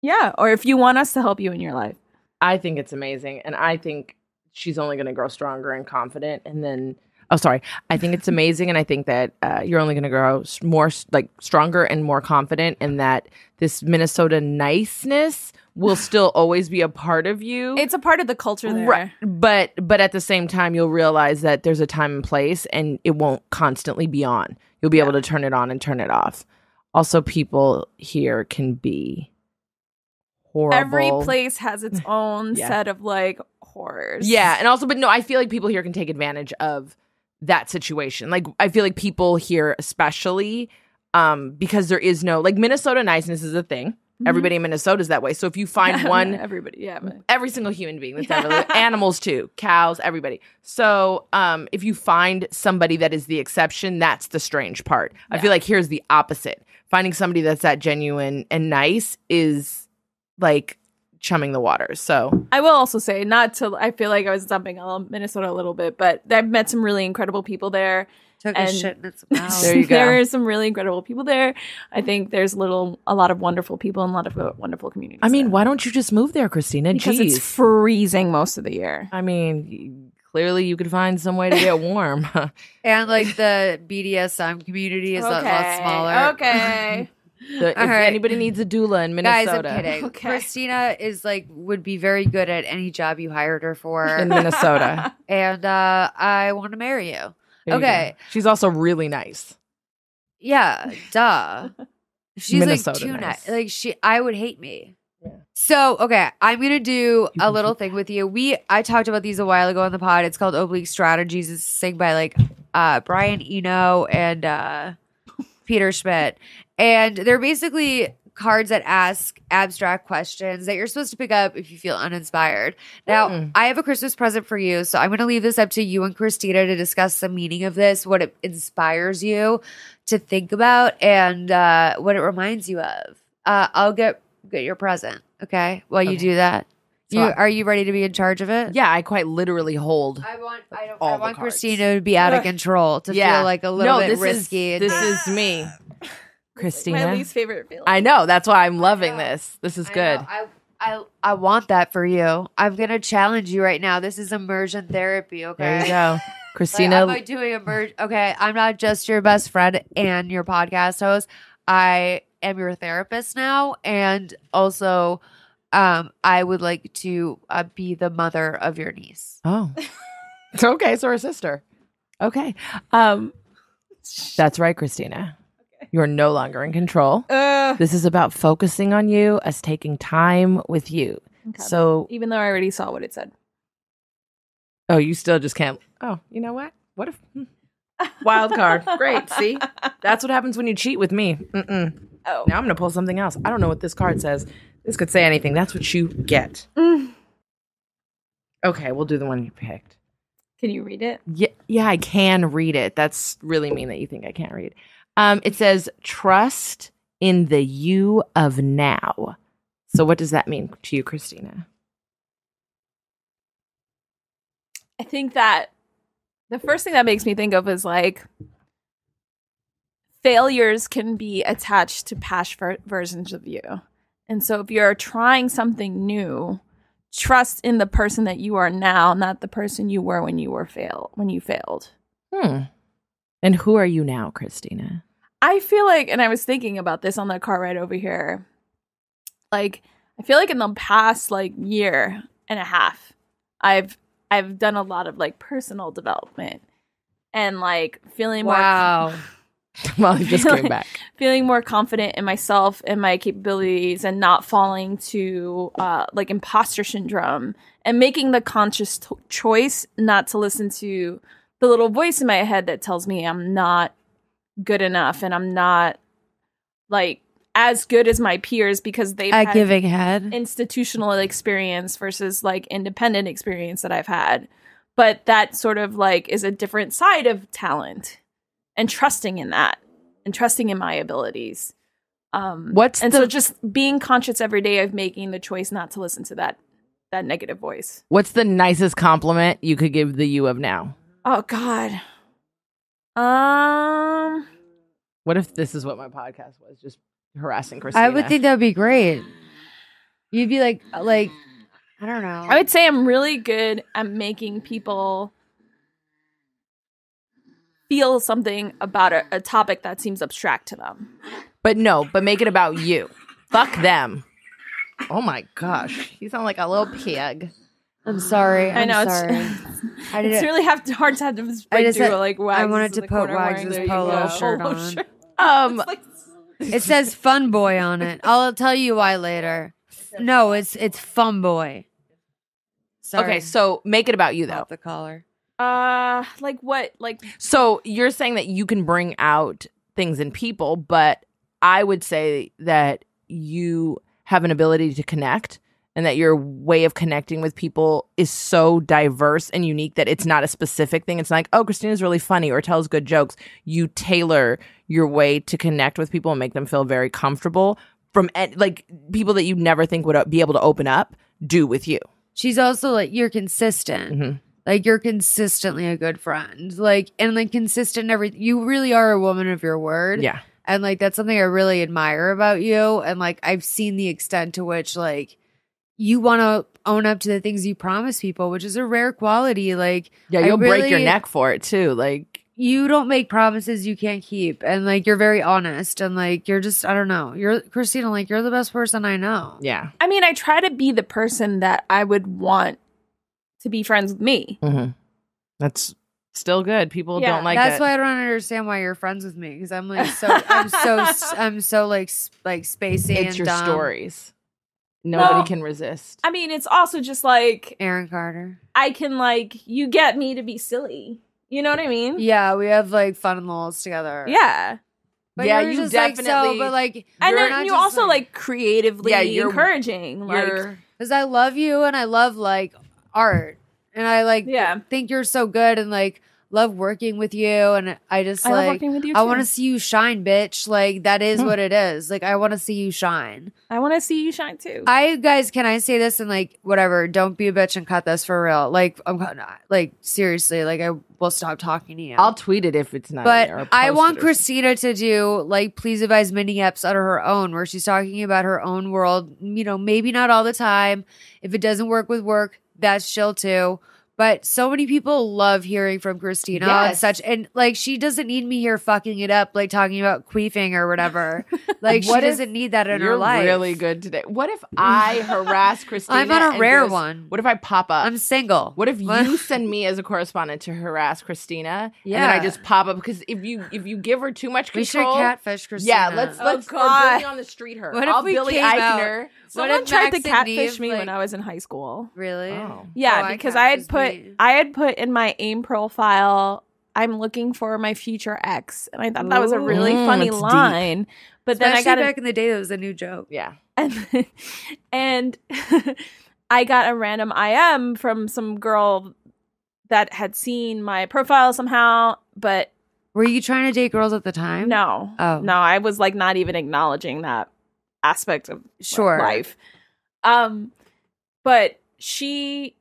Yeah, or if you want us to help you in your life. I think it's amazing, and I think she's only going to grow stronger and confident, and then. Oh, sorry. I think it's amazing, and I think that you're only going to grow more, like, stronger and more confident, and that this Minnesota niceness will still always be a part of you. It's a part of the culture there. Right. But at the same time, you'll realize that there's a time and place, and it won't constantly be on. You'll be able to turn it on and turn it off. Also, people here can be horrible. Every place has its own set of, like, horrors. Yeah, and also, but no, I feel like people here can take advantage of that situation. Like, I feel like people here, especially, because there is no, like, Minnesota niceness is a thing. Mm-hmm. Everybody in Minnesota is that way. So if you find one, everybody, every single human being that's ever lived, animals too, cows, everybody. So if you find somebody that is the exception, that's the strange part. I feel like here's the opposite. Finding somebody that's that genuine and nice is like chumming the waters. So I will also say, I feel like I was dumping on Minnesota a little bit, but I've met some really incredible people there. Took a shit in its mouth. There you go. There are some really incredible people there. I think there's a lot of wonderful people and a lot of wonderful communities. I mean, there. why don't you just move there, Christina? Because it's freezing most of the year. I mean, clearly you could find some way to get warm. And like the BDSM community is a lot smaller. Okay. If anybody needs a doula in Minnesota. Guys, I'm kidding. Okay. Christina would be very good at any job you hired her for. In Minnesota. And I want to marry you. There Okay. you go. She's also really nice. Yeah, duh. She's Minnesota like too nice. nice. Like I would hate me. Yeah. So, okay, I'm going to do a little thing with you. I talked about these a while ago on the pod. It's called Oblique Strategies. It's sang by like Brian Eno and Peter Schmidt. And they're basically cards that ask abstract questions that you're supposed to pick up if you feel uninspired. Now, I have a Christmas present for you, so I'm going to leave this up to you and Christina to discuss the meaning of this, what it inspires you to think about, and what it reminds you of. I'll get your present, okay? While you do that. Are you ready to be in charge of it? Yeah, I quite literally hold. I want Christina to be out of control, to feel like a little bit risky. This is me. Christina. My least favorite feeling. I know. That's why I'm loving this. This is good. I want that for you. I'm going to challenge you right now. This is immersion therapy, okay? There you go. Christina. I'm like doing immersion. Okay, I'm not just your best friend and your podcast host. I am your therapist now. And also, I would like to be the mother of your niece. Oh. Okay, so her sister. Okay. That's right, Christina. You are no longer in control. This is about focusing on you, us taking time with you. Okay. So even though I already saw what it said. Oh, you still just can't. Oh, you know what? What if wild card? Great. See, that's what happens when you cheat with me. Oh, now I'm gonna pull something else. I don't know what this card says. This could say anything. That's what you get. Okay, we'll do the one you picked. Can you read it? Yeah, I can read it. That's really mean that you think I can't read. It says, trust in the you of now. So what does that mean to you, Christina? I think that the first thing that makes me think of is like failures can be attached to past versions of you. And so if you're trying something new, trust in the person that you are now, not the person you were when you failed. And who are you now, Christina? I feel like, and I was thinking about this on the car ride over here, like, I feel like in the past, like, year and a half, I've done a lot of, like, personal development and, like, feeling more... Wow. Well, you just came back. Feeling more confident in myself and my capabilities and not falling to, like, imposter syndrome and making the conscious choice not to listen to the little voice in my head that tells me I'm not good enough and I'm not like as good as my peers because they've had giving head institutional experience versus like independent experience that I've had. But that sort of like is a different side of talent and trusting in that and trusting in my abilities. So just being conscious every day of making the choice not to listen to that negative voice. What's the nicest compliment you could give the you of now? Oh God. What if this is what my podcast was? Just harassing Christina. I would think that would be great. You'd be like, I don't know. I would say I'm really good at making people feel something about a topic that seems abstract to them. But make it about you. Fuck them. Oh my gosh. You sound like a little pig. I'm sorry. I know. It's really hard to have to like Wags. I wanted to put Wags' polo shirt on. It says Fun Boy on it. I'll tell you why later. No, it's Fun Boy. Sorry. Okay, so make it about you though. The collar. Like what? Like, so you're saying that you can bring out things in people, but I would say that you have an ability to connect and that your way of connecting with people is so diverse and unique that it's not a specific thing. It's not like, oh, Christina's really funny or tells good jokes. You tailor your way to connect with people and make them feel very comfortable from like people that you never think would be able to open up do with you. She's also like, you're consistent. Mm-hmm. Like, you're consistently a good friend. Like, and like consistent everything. You really are a woman of your word. Yeah. And like, that's something I really admire about you. And like, I've seen the extent to which like you want to own up to the things you promise people, which is a rare quality. Like, yeah, you'll break your neck for it too. Like, you don't make promises you can't keep. And like, you're very honest. And like, you're just, I don't know. You're Christina, like, you're the best person I know. yeah. I mean, I try to be the person that I would want to be friends with me. Mm-hmm. That's still good. People don't like that's it. why I don't understand why you're friends with me, because I'm like I'm so like spacey. It's and your dumb. stories. Nobody Well, can resist. I mean, it's also just like Aaron Carter. I can like you get me to be silly. You know what I mean? Yeah, we have like fun lols together. Yeah. But yeah, you're you just definitely. like, so, but like, And you're then not you just, also like creatively encouraging. Like, because I love you and I love like art and I like think you're so good and like love working with you, and I just love working with you too. I want to see you shine, bitch. Like, that is what it is. Like, I want to see you shine. I want to see you shine too. Guys, can I say this and like whatever? Don't be a bitch and cut this for real. Like, I'm not, like, seriously. Like, I will stop talking to you. I'll tweet it if it's not. But I want Christina to do like Please Advise mini eps out of her own, where she's talking about her own world. You know, maybe not all the time. If it doesn't work with work, that's chill too. But so many people love hearing from Christina and like, she doesn't need me here fucking it up, like talking about queefing or whatever. Like, she doesn't need that in her life. You're really good today. What if I harass Christina? I'm on a rare one. What if I pop up? I'm single. What if you send me as a correspondent to harass Christina? Yeah. And then I just pop up, because if you give her too much control, we should catfish Christina. Yeah, let's or Billy on the street her. What if we Billy came Eichner. Out? Someone tried to catfish me when I was in high school. Really? Oh. Yeah, because I had put in my AIM profile, I'm looking for my future ex, and I thought that was a really funny line. Deep. But especially then back in the day, that was a new joke. Yeah, and I got a random IM from some girl that had seen my profile somehow. But were you trying to date girls at the time? No, no, I was like not even acknowledging that aspect of life. But she,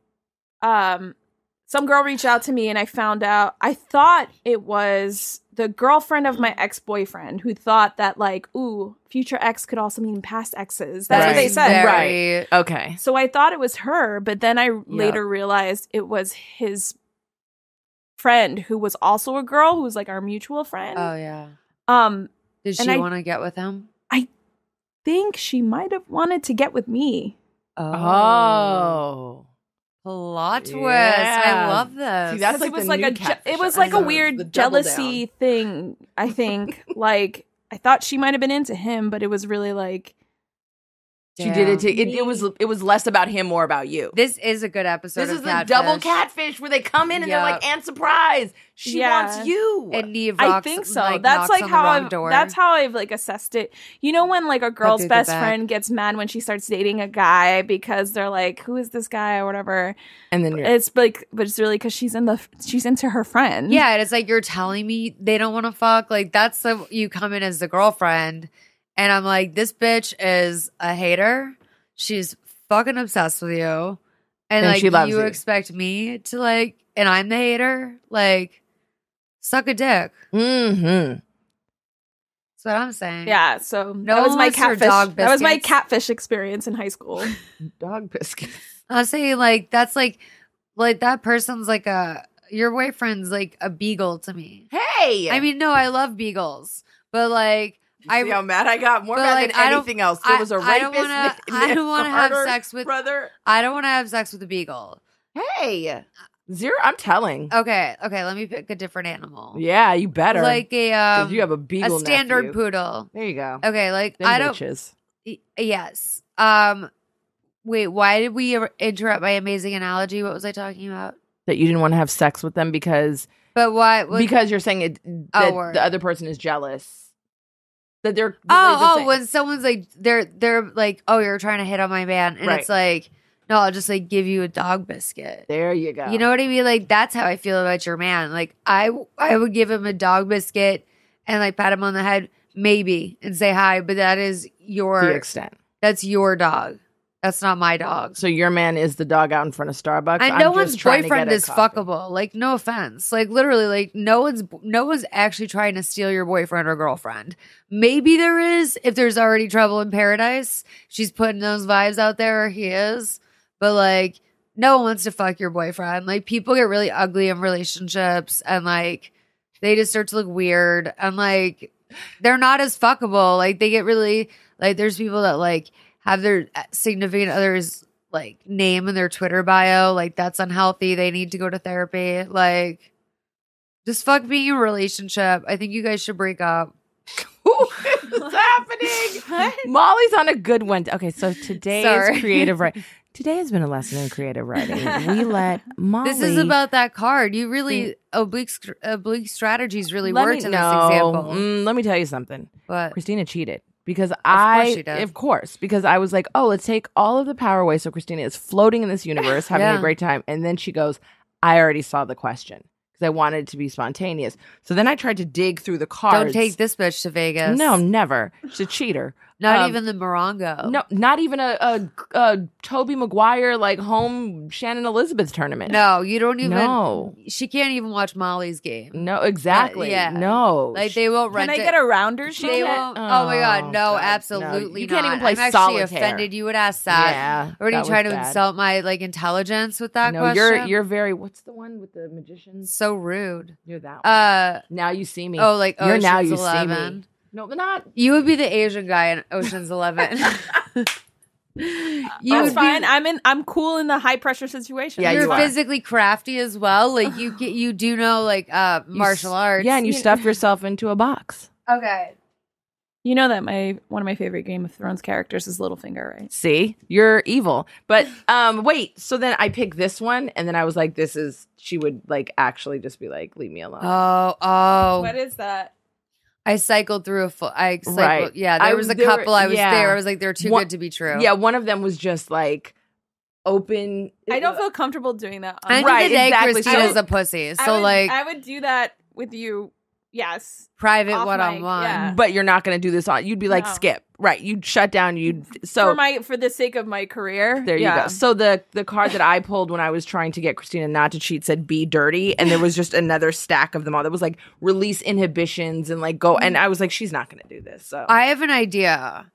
some girl reached out to me, and I found out, I thought it was the girlfriend of my ex-boyfriend, who thought that like, ooh, future ex could also mean past exes. That's what they said. Right. Okay. So I thought it was her, but then I later realized it was his friend, who was also a girl, who was like our mutual friend. Oh yeah. Did she want to get with him? I think she might have wanted to get with me. Oh. Plot twist. I love this. See, that's it was like a weird jealousy thing, I think. Like, I thought she might have been into him, but it was really like, she did it to it was less about him, more about you. This is a good episode. This is the double catfish, where they come in and they're like, and surprise, she wants you. And Neve I think so. Like, that's like how I've like assessed it. You know, when like a girl's best friend gets mad when she starts dating a guy because they're like, who is this guy or whatever, and then it's like, but it's really because she's into her friend. Yeah, and it's like, you're telling me they don't want to fuck. Like, that's you come in as the girlfriend. And I'm like, this bitch is a hater. She's fucking obsessed with you. And like, she loves you expect me to like, and I'm the hater? Like, suck a dick. Mm-hmm. That's what I'm saying. Yeah, so that was my catfish. That was my catfish experience in high school. Dog biscuits. I'm saying, like, that's like that person's like your boyfriend's like a beagle to me. Hey! I mean, no, I love beagles. But like, see how mad I got? More mad than anything else. There was a rapist. I don't want to have sex with brother. I don't want to have sex with a beagle. Hey, zero. I'm telling. Okay. Let me pick a different animal. Yeah, you better. Like you have a beagle, a standard nephew. Poodle. There you go. Okay, like Them I don't. Bitches. Yes. Wait. Why did we interrupt my amazing analogy? What was I talking about? That you didn't want to have sex with them because... But why? Because you're saying that the other person is jealous. That they're... when someone's like, they're like, oh, you're trying to hit on my man. And it's like, no, I'll just like give you a dog biscuit. There you go. You know what I mean? Like, that's how I feel about your man. Like, I would give him a dog biscuit and like pat him on the head, maybe, and say hi. But that is the extent. That's your dog. That's not my dog. So your man is the dog out in front of Starbucks. And no one's boyfriend is fuckable. Like, no offense. Like, literally, like no one's actually trying to steal your boyfriend or girlfriend. Maybe there is if there's already trouble in paradise. She's putting those vibes out there, or he is. But like, no one wants to fuck your boyfriend. Like, people get really ugly in relationships, and like they just start to look weird, and like they're not as fuckable. Like, they get really like there's people that like have their significant others like name in their Twitter bio. Like, that's unhealthy. They need to go to therapy. Like, just fuck being in a relationship. I think you guys should break up. What's happening? Molly's on a good one. Okay, so today's creative writing. Today has been a lesson in creative writing. We let Molly... This is about that card. You really... Oblique Strategies really worked in this example. Let me tell you something. What? Christina cheated. Because of course, because I was like, oh, let's take all of the power away. So Christina is floating in this universe, having a great time. And then she goes, I already saw the question because I wanted it to be spontaneous. So then I tried to dig through the cards. Don't take this bitch to Vegas. No, never. She's a cheater. Not even the Morongo. No, not even a Toby Maguire like home Shannon Elizabeth tournament. No, you don't even. No, she can't even watch Molly's game. No, exactly. No, like they won't rent. Can I get a rounder? They won't. Oh my god, no, absolutely no. You not. can't even play I'm solitaire. actually offended you would ask that. Yeah, or are you trying to insult my like intelligence with that question? You're very. What's the one with the magicians? So rude. You're that one. Now you see me. Oh, like you're now you 11. see me. No, they're not. You would be the Asian guy in Ocean's 11. That's fine. I'm cool in the high pressure situation. Yeah, you're physically crafty as well. Like you do know like martial arts. Yeah, and you stuff yourself into a box. Okay. You know that one of my favorite Game of Thrones characters is Littlefinger, right? See, you're evil. But wait. So then I picked this one, and then I was like, "This is." She would like actually just be like, "Leave me alone." Oh. What is that? I cycled through right. Yeah, there was a couple. I was there. I was like, they're too good to be true. Yeah, one of them was just like open. I don't feel comfortable doing that. Right, exactly. Christina's a pussy. So I would do that with you. Yes, private one-on-one. Yeah. But you're not going to do this on. You'd be like, skip. Right, you'd shut down. For the sake of my career. There you go. So the card that I pulled when I was trying to get Christina not to cheat said "be dirty," and there was just another stack of them all. That was like release inhibitions and like go. And I was like, she's not going to do this. So I have an idea.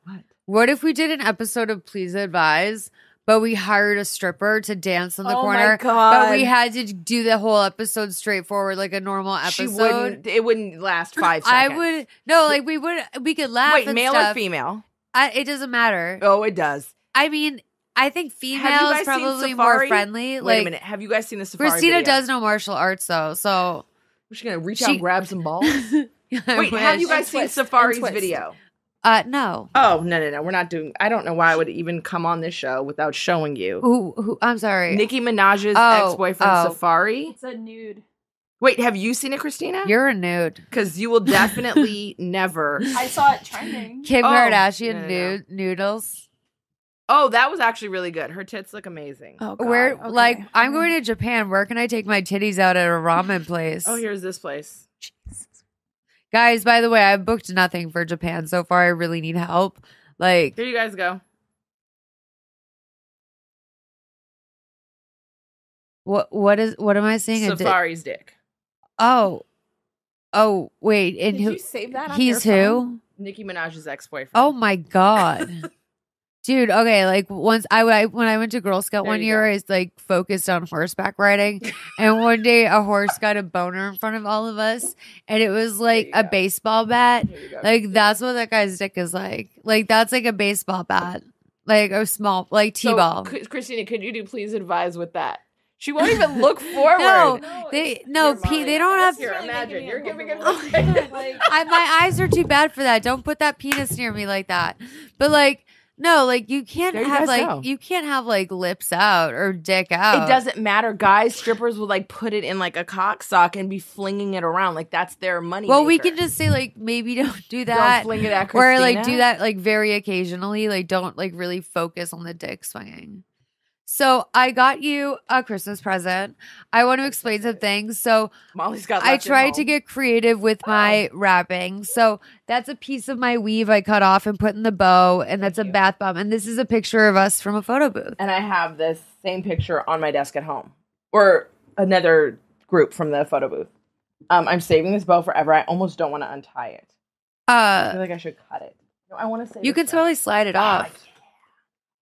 What if we did an episode of Please Advise? But we hired a stripper to dance in the corner. My God. But we had to do the whole episode straightforward, like a normal episode. It wouldn't last 5 seconds. We could laugh. Wait, and male stuff. or female? It doesn't matter. Oh, it does. I mean, I think female is probably more friendly. Wait a minute. Have you guys seen the Safari Christina video? does know martial arts, though. So was she gonna reach out and grab some balls? Wait, have you guys seen Safari's video? No. Oh, no. We're not doing... I don't know why I would even come on this show without showing you. Who? I'm sorry. Nicki Minaj's ex-boyfriend, Safari. It's a nude. Wait, have you seen it, Christina? You're a nude. Because you will definitely never... I saw it trending. Kim Kardashian noodles. Oh, that was actually really good. Her tits look amazing. Oh, God. Like, I'm going to Japan. Where can I take my titties out at a ramen place? Oh, here's this place. Jesus. Guys, by the way, I've booked nothing for Japan so far. I really need help. Like, here you guys go. What am I saying? Safari's dick. Oh, wait. And Did you save that? He's who? Nicki Minaj's ex-boyfriend. Oh my God. Dude, okay, like once when I went to Girl Scout one year, I was like focused on horseback riding, and one day a horse got a boner in front of all of us, and it was like a baseball bat. Like that's what that guy's dick is like. Like that's like a baseball bat, like a small like t-ball. So, Christina, could you please advise with that? She won't even look forward. They don't have. Here, imagine you're giving it. My eyes are too bad for that. Don't put that penis near me like that. But like. No, like you can't There you have guys like go. you can't have like lips out or dick out. It doesn't matter. Guys, strippers will like put it in like a cock sock and be flinging it around. Like that's their money. Well, we maker. can just say like maybe don't do that. Don't fling it at or like Christina? do that like very occasionally. Like don't like really focus on the dick swinging. So I got you a Christmas present. I want to explain some things. So Molly's got. I left at tried to home. get creative with my wrapping. So that's a piece of my weave I cut off and put in the bow, and that's a bath bomb. And this is a picture of us from a photo booth. And I have this same picture on my desk at home, or another group from the photo booth. I'm saving this bow forever. I almost don't want to untie it. I feel like I should cut it. No, I want to say You can totally slide it off.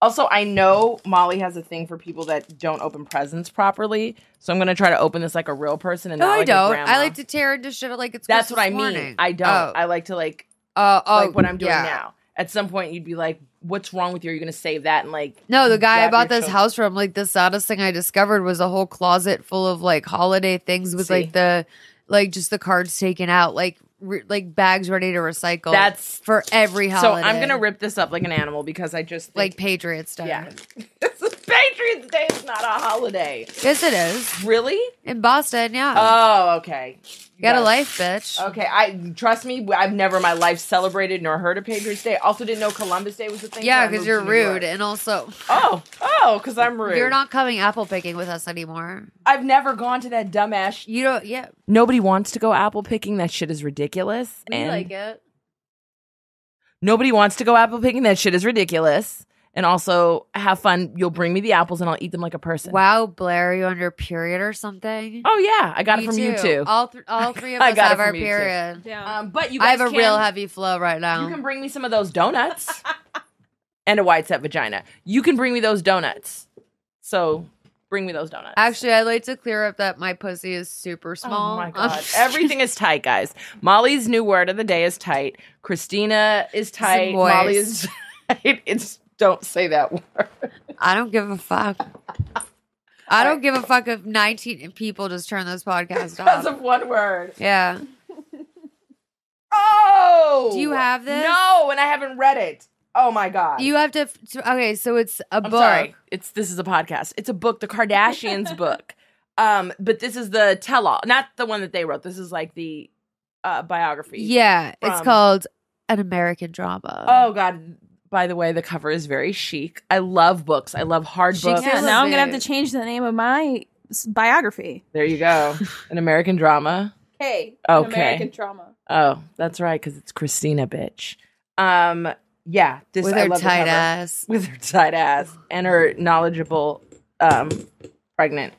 Also, I know Molly has a thing for people that don't open presents properly, so I'm going to try to open this like a real person and No, not I like a don't. grandma. I like to tear into shit like it's That's what Christmas I mean. morning. I don't. Oh. I like to like like what I'm doing now. At some point, you'd be like, "What's wrong with you? Are you going to save that?" And like, No, the guy I wrap bought your this children- house from, like the saddest thing I discovered was a whole closet full of like holiday things with See? like just the cards taken out, like bags ready to recycle. That's for every So holiday. I'm going to rip this up like an animal because I just think, like Patriots Day. yeah, this is Patriots Day. It's not a holiday. Yes, it is Really? in Boston. Yeah, Oh, okay. you got a Yes. life, bitch. Okay, I trust me. I've never in my life celebrated nor heard of Patriots Day. Also, didn't know Columbus Day was a thing. Yeah, till I because moved you're to New York. rude, and also Because I'm rude. you're not coming apple picking with us anymore. I've never gone to that dumbass. You don't. Yeah, Nobody wants to go apple picking. That shit is ridiculous. we And like it. nobody wants to go apple picking. That shit is ridiculous. And also, have fun. You'll bring me the apples, and I'll eat them like a person. Wow, Blaire, are you on your period or something? Oh yeah, I got it Me from you too. All three of I us got it have our from you, too. period. But you I guys have a can, real heavy flow right now. You can bring me some of those donuts and a wide set vagina. You can bring me those donuts. So bring me those donuts. Actually, I'd like to clear up that my pussy is super small. Oh my god, everything is tight, guys. Molly's new word of the day is tight. Christina is tight. moist. Molly is tight. It's don't say that word. I don't give a fuck. I don't give a fuck if 19 people just turn this podcast Because off. of one word. Yeah. Oh, Do you have this? No, and I haven't read it. Oh my god. You have to. Okay, so it's a I'm book. sorry. This is a podcast. It's a book, the Kardashians book. But this is the tell-all, not the one that they wrote. This is like the biography. Yeah, it's From- called An American Drama. Oh god. By the way, the cover is very chic. I love books. I love hard Chic books. as Yeah, now I'm gonna have it. to change the name of my biography. There you go. An American drama. Hey, Okay. American trauma. Oh, that's right, because it's Christina, bitch. Yeah, this With I her love the tight cover. ass. With her tight ass and her knowledgeable, pregnant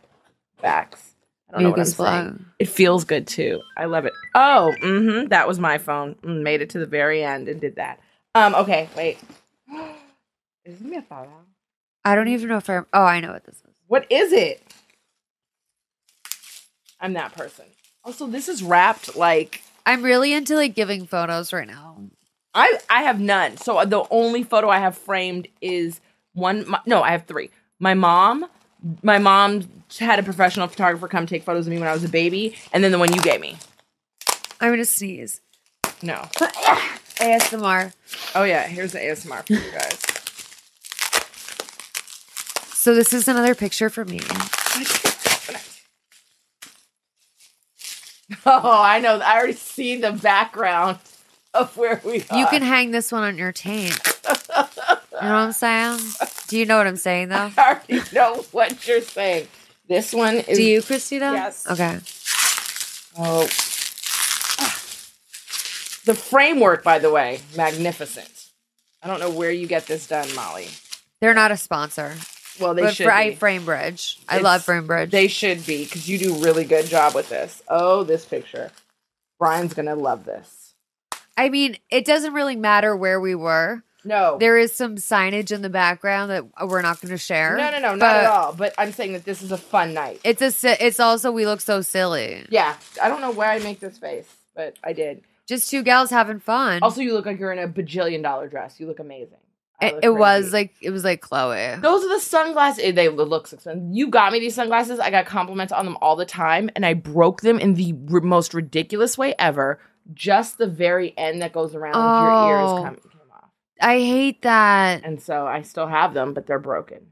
backs. I don't know what I'm Mucus saying. plug. It feels good too. I love it. Oh, that was my phone. Made it to the very end and did that. Okay, wait. Is this gonna be a photo? I don't even know if I'm. Oh, I know what this is. What is it? I'm that person. Also, this is wrapped like I'm really into like giving photos right now. I have none. So the only photo I have framed is one. No, I have three. My mom had a professional photographer come take photos of me when I was a baby, and then the one you gave me. I'm gonna sneeze. No. ASMR. Oh yeah, here's the ASMR for you guys. So this is another picture for me. Oh, I know. I already see the background of where we are. You can hang this one on your taint. You know what I'm saying? Do you know what I'm saying though? I already know what you're saying. This one is. Do you, Christina? Yes. Okay. Oh. The framework, by the way, magnificent. I don't know where you get this done, Molly. They're not a sponsor. Well, they But should for be. Framebridge. I It's- love Framebridge. They should be, because you do a really good job with this. Oh, this picture. Brian's going to love this. I mean, it doesn't really matter where we were. No. There is some signage in the background that we're not going to share. No, not but at all. But I'm saying that this is a fun night. It's also we look so silly. Yeah. I don't know why I make this face, but I did. Just two gals having fun. Also, you look like you're in a bajillion-dollar dress. You look amazing. I look it was crazy. like Chloe. Those are the sunglasses. They look expensive. You got me these sunglasses. I got compliments on them all the time, and I broke them in the most ridiculous way ever. Just the very end that goes around your ears came off. I hate that. And so I still have them, but they're broken.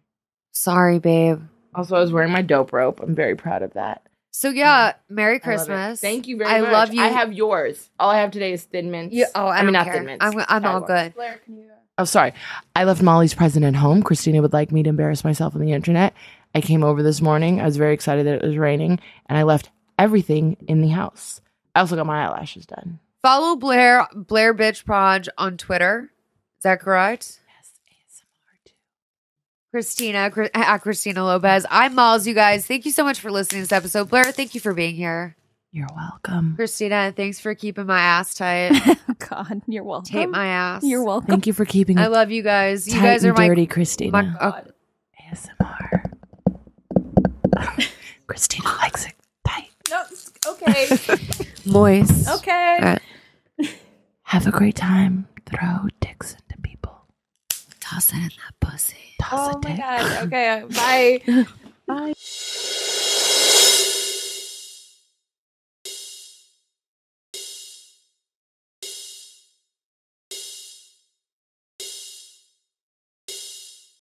Sorry, babe. Also, I was wearing my dope rope. I'm very proud of that. So yeah, Merry Christmas. Thank you very much. I love you. I have yours. All I have today is Thin Mints. I mean, not Thin Mints. I'm all good. Blaire, can you? Oh, sorry. I left Molly's present at home. Christina would like me to embarrass myself on the internet. I came over this morning. I was very excited that it was raining, and I left everything in the house. I also got my eyelashes done. Follow Blaire Bitch Proj on Twitter. Is that correct? Yes, ASMR too. Christina at Christina Lopez. I'm Malls, you guys. Thank you so much for listening to this episode. Blaire, thank you for being here. You're welcome. Christina, thanks for keeping my ass tight. God, you're welcome. Tape my ass. You're welcome. Thank you for keeping it. I love you guys. You tight guys are and dirty, Christina. ASMR. Christina likes it tight. No, okay. Moist. Okay. Have a great time. Throw dicks into people. Toss it in that pussy. Toss Oh a dick. my God. Okay. Bye. Bye.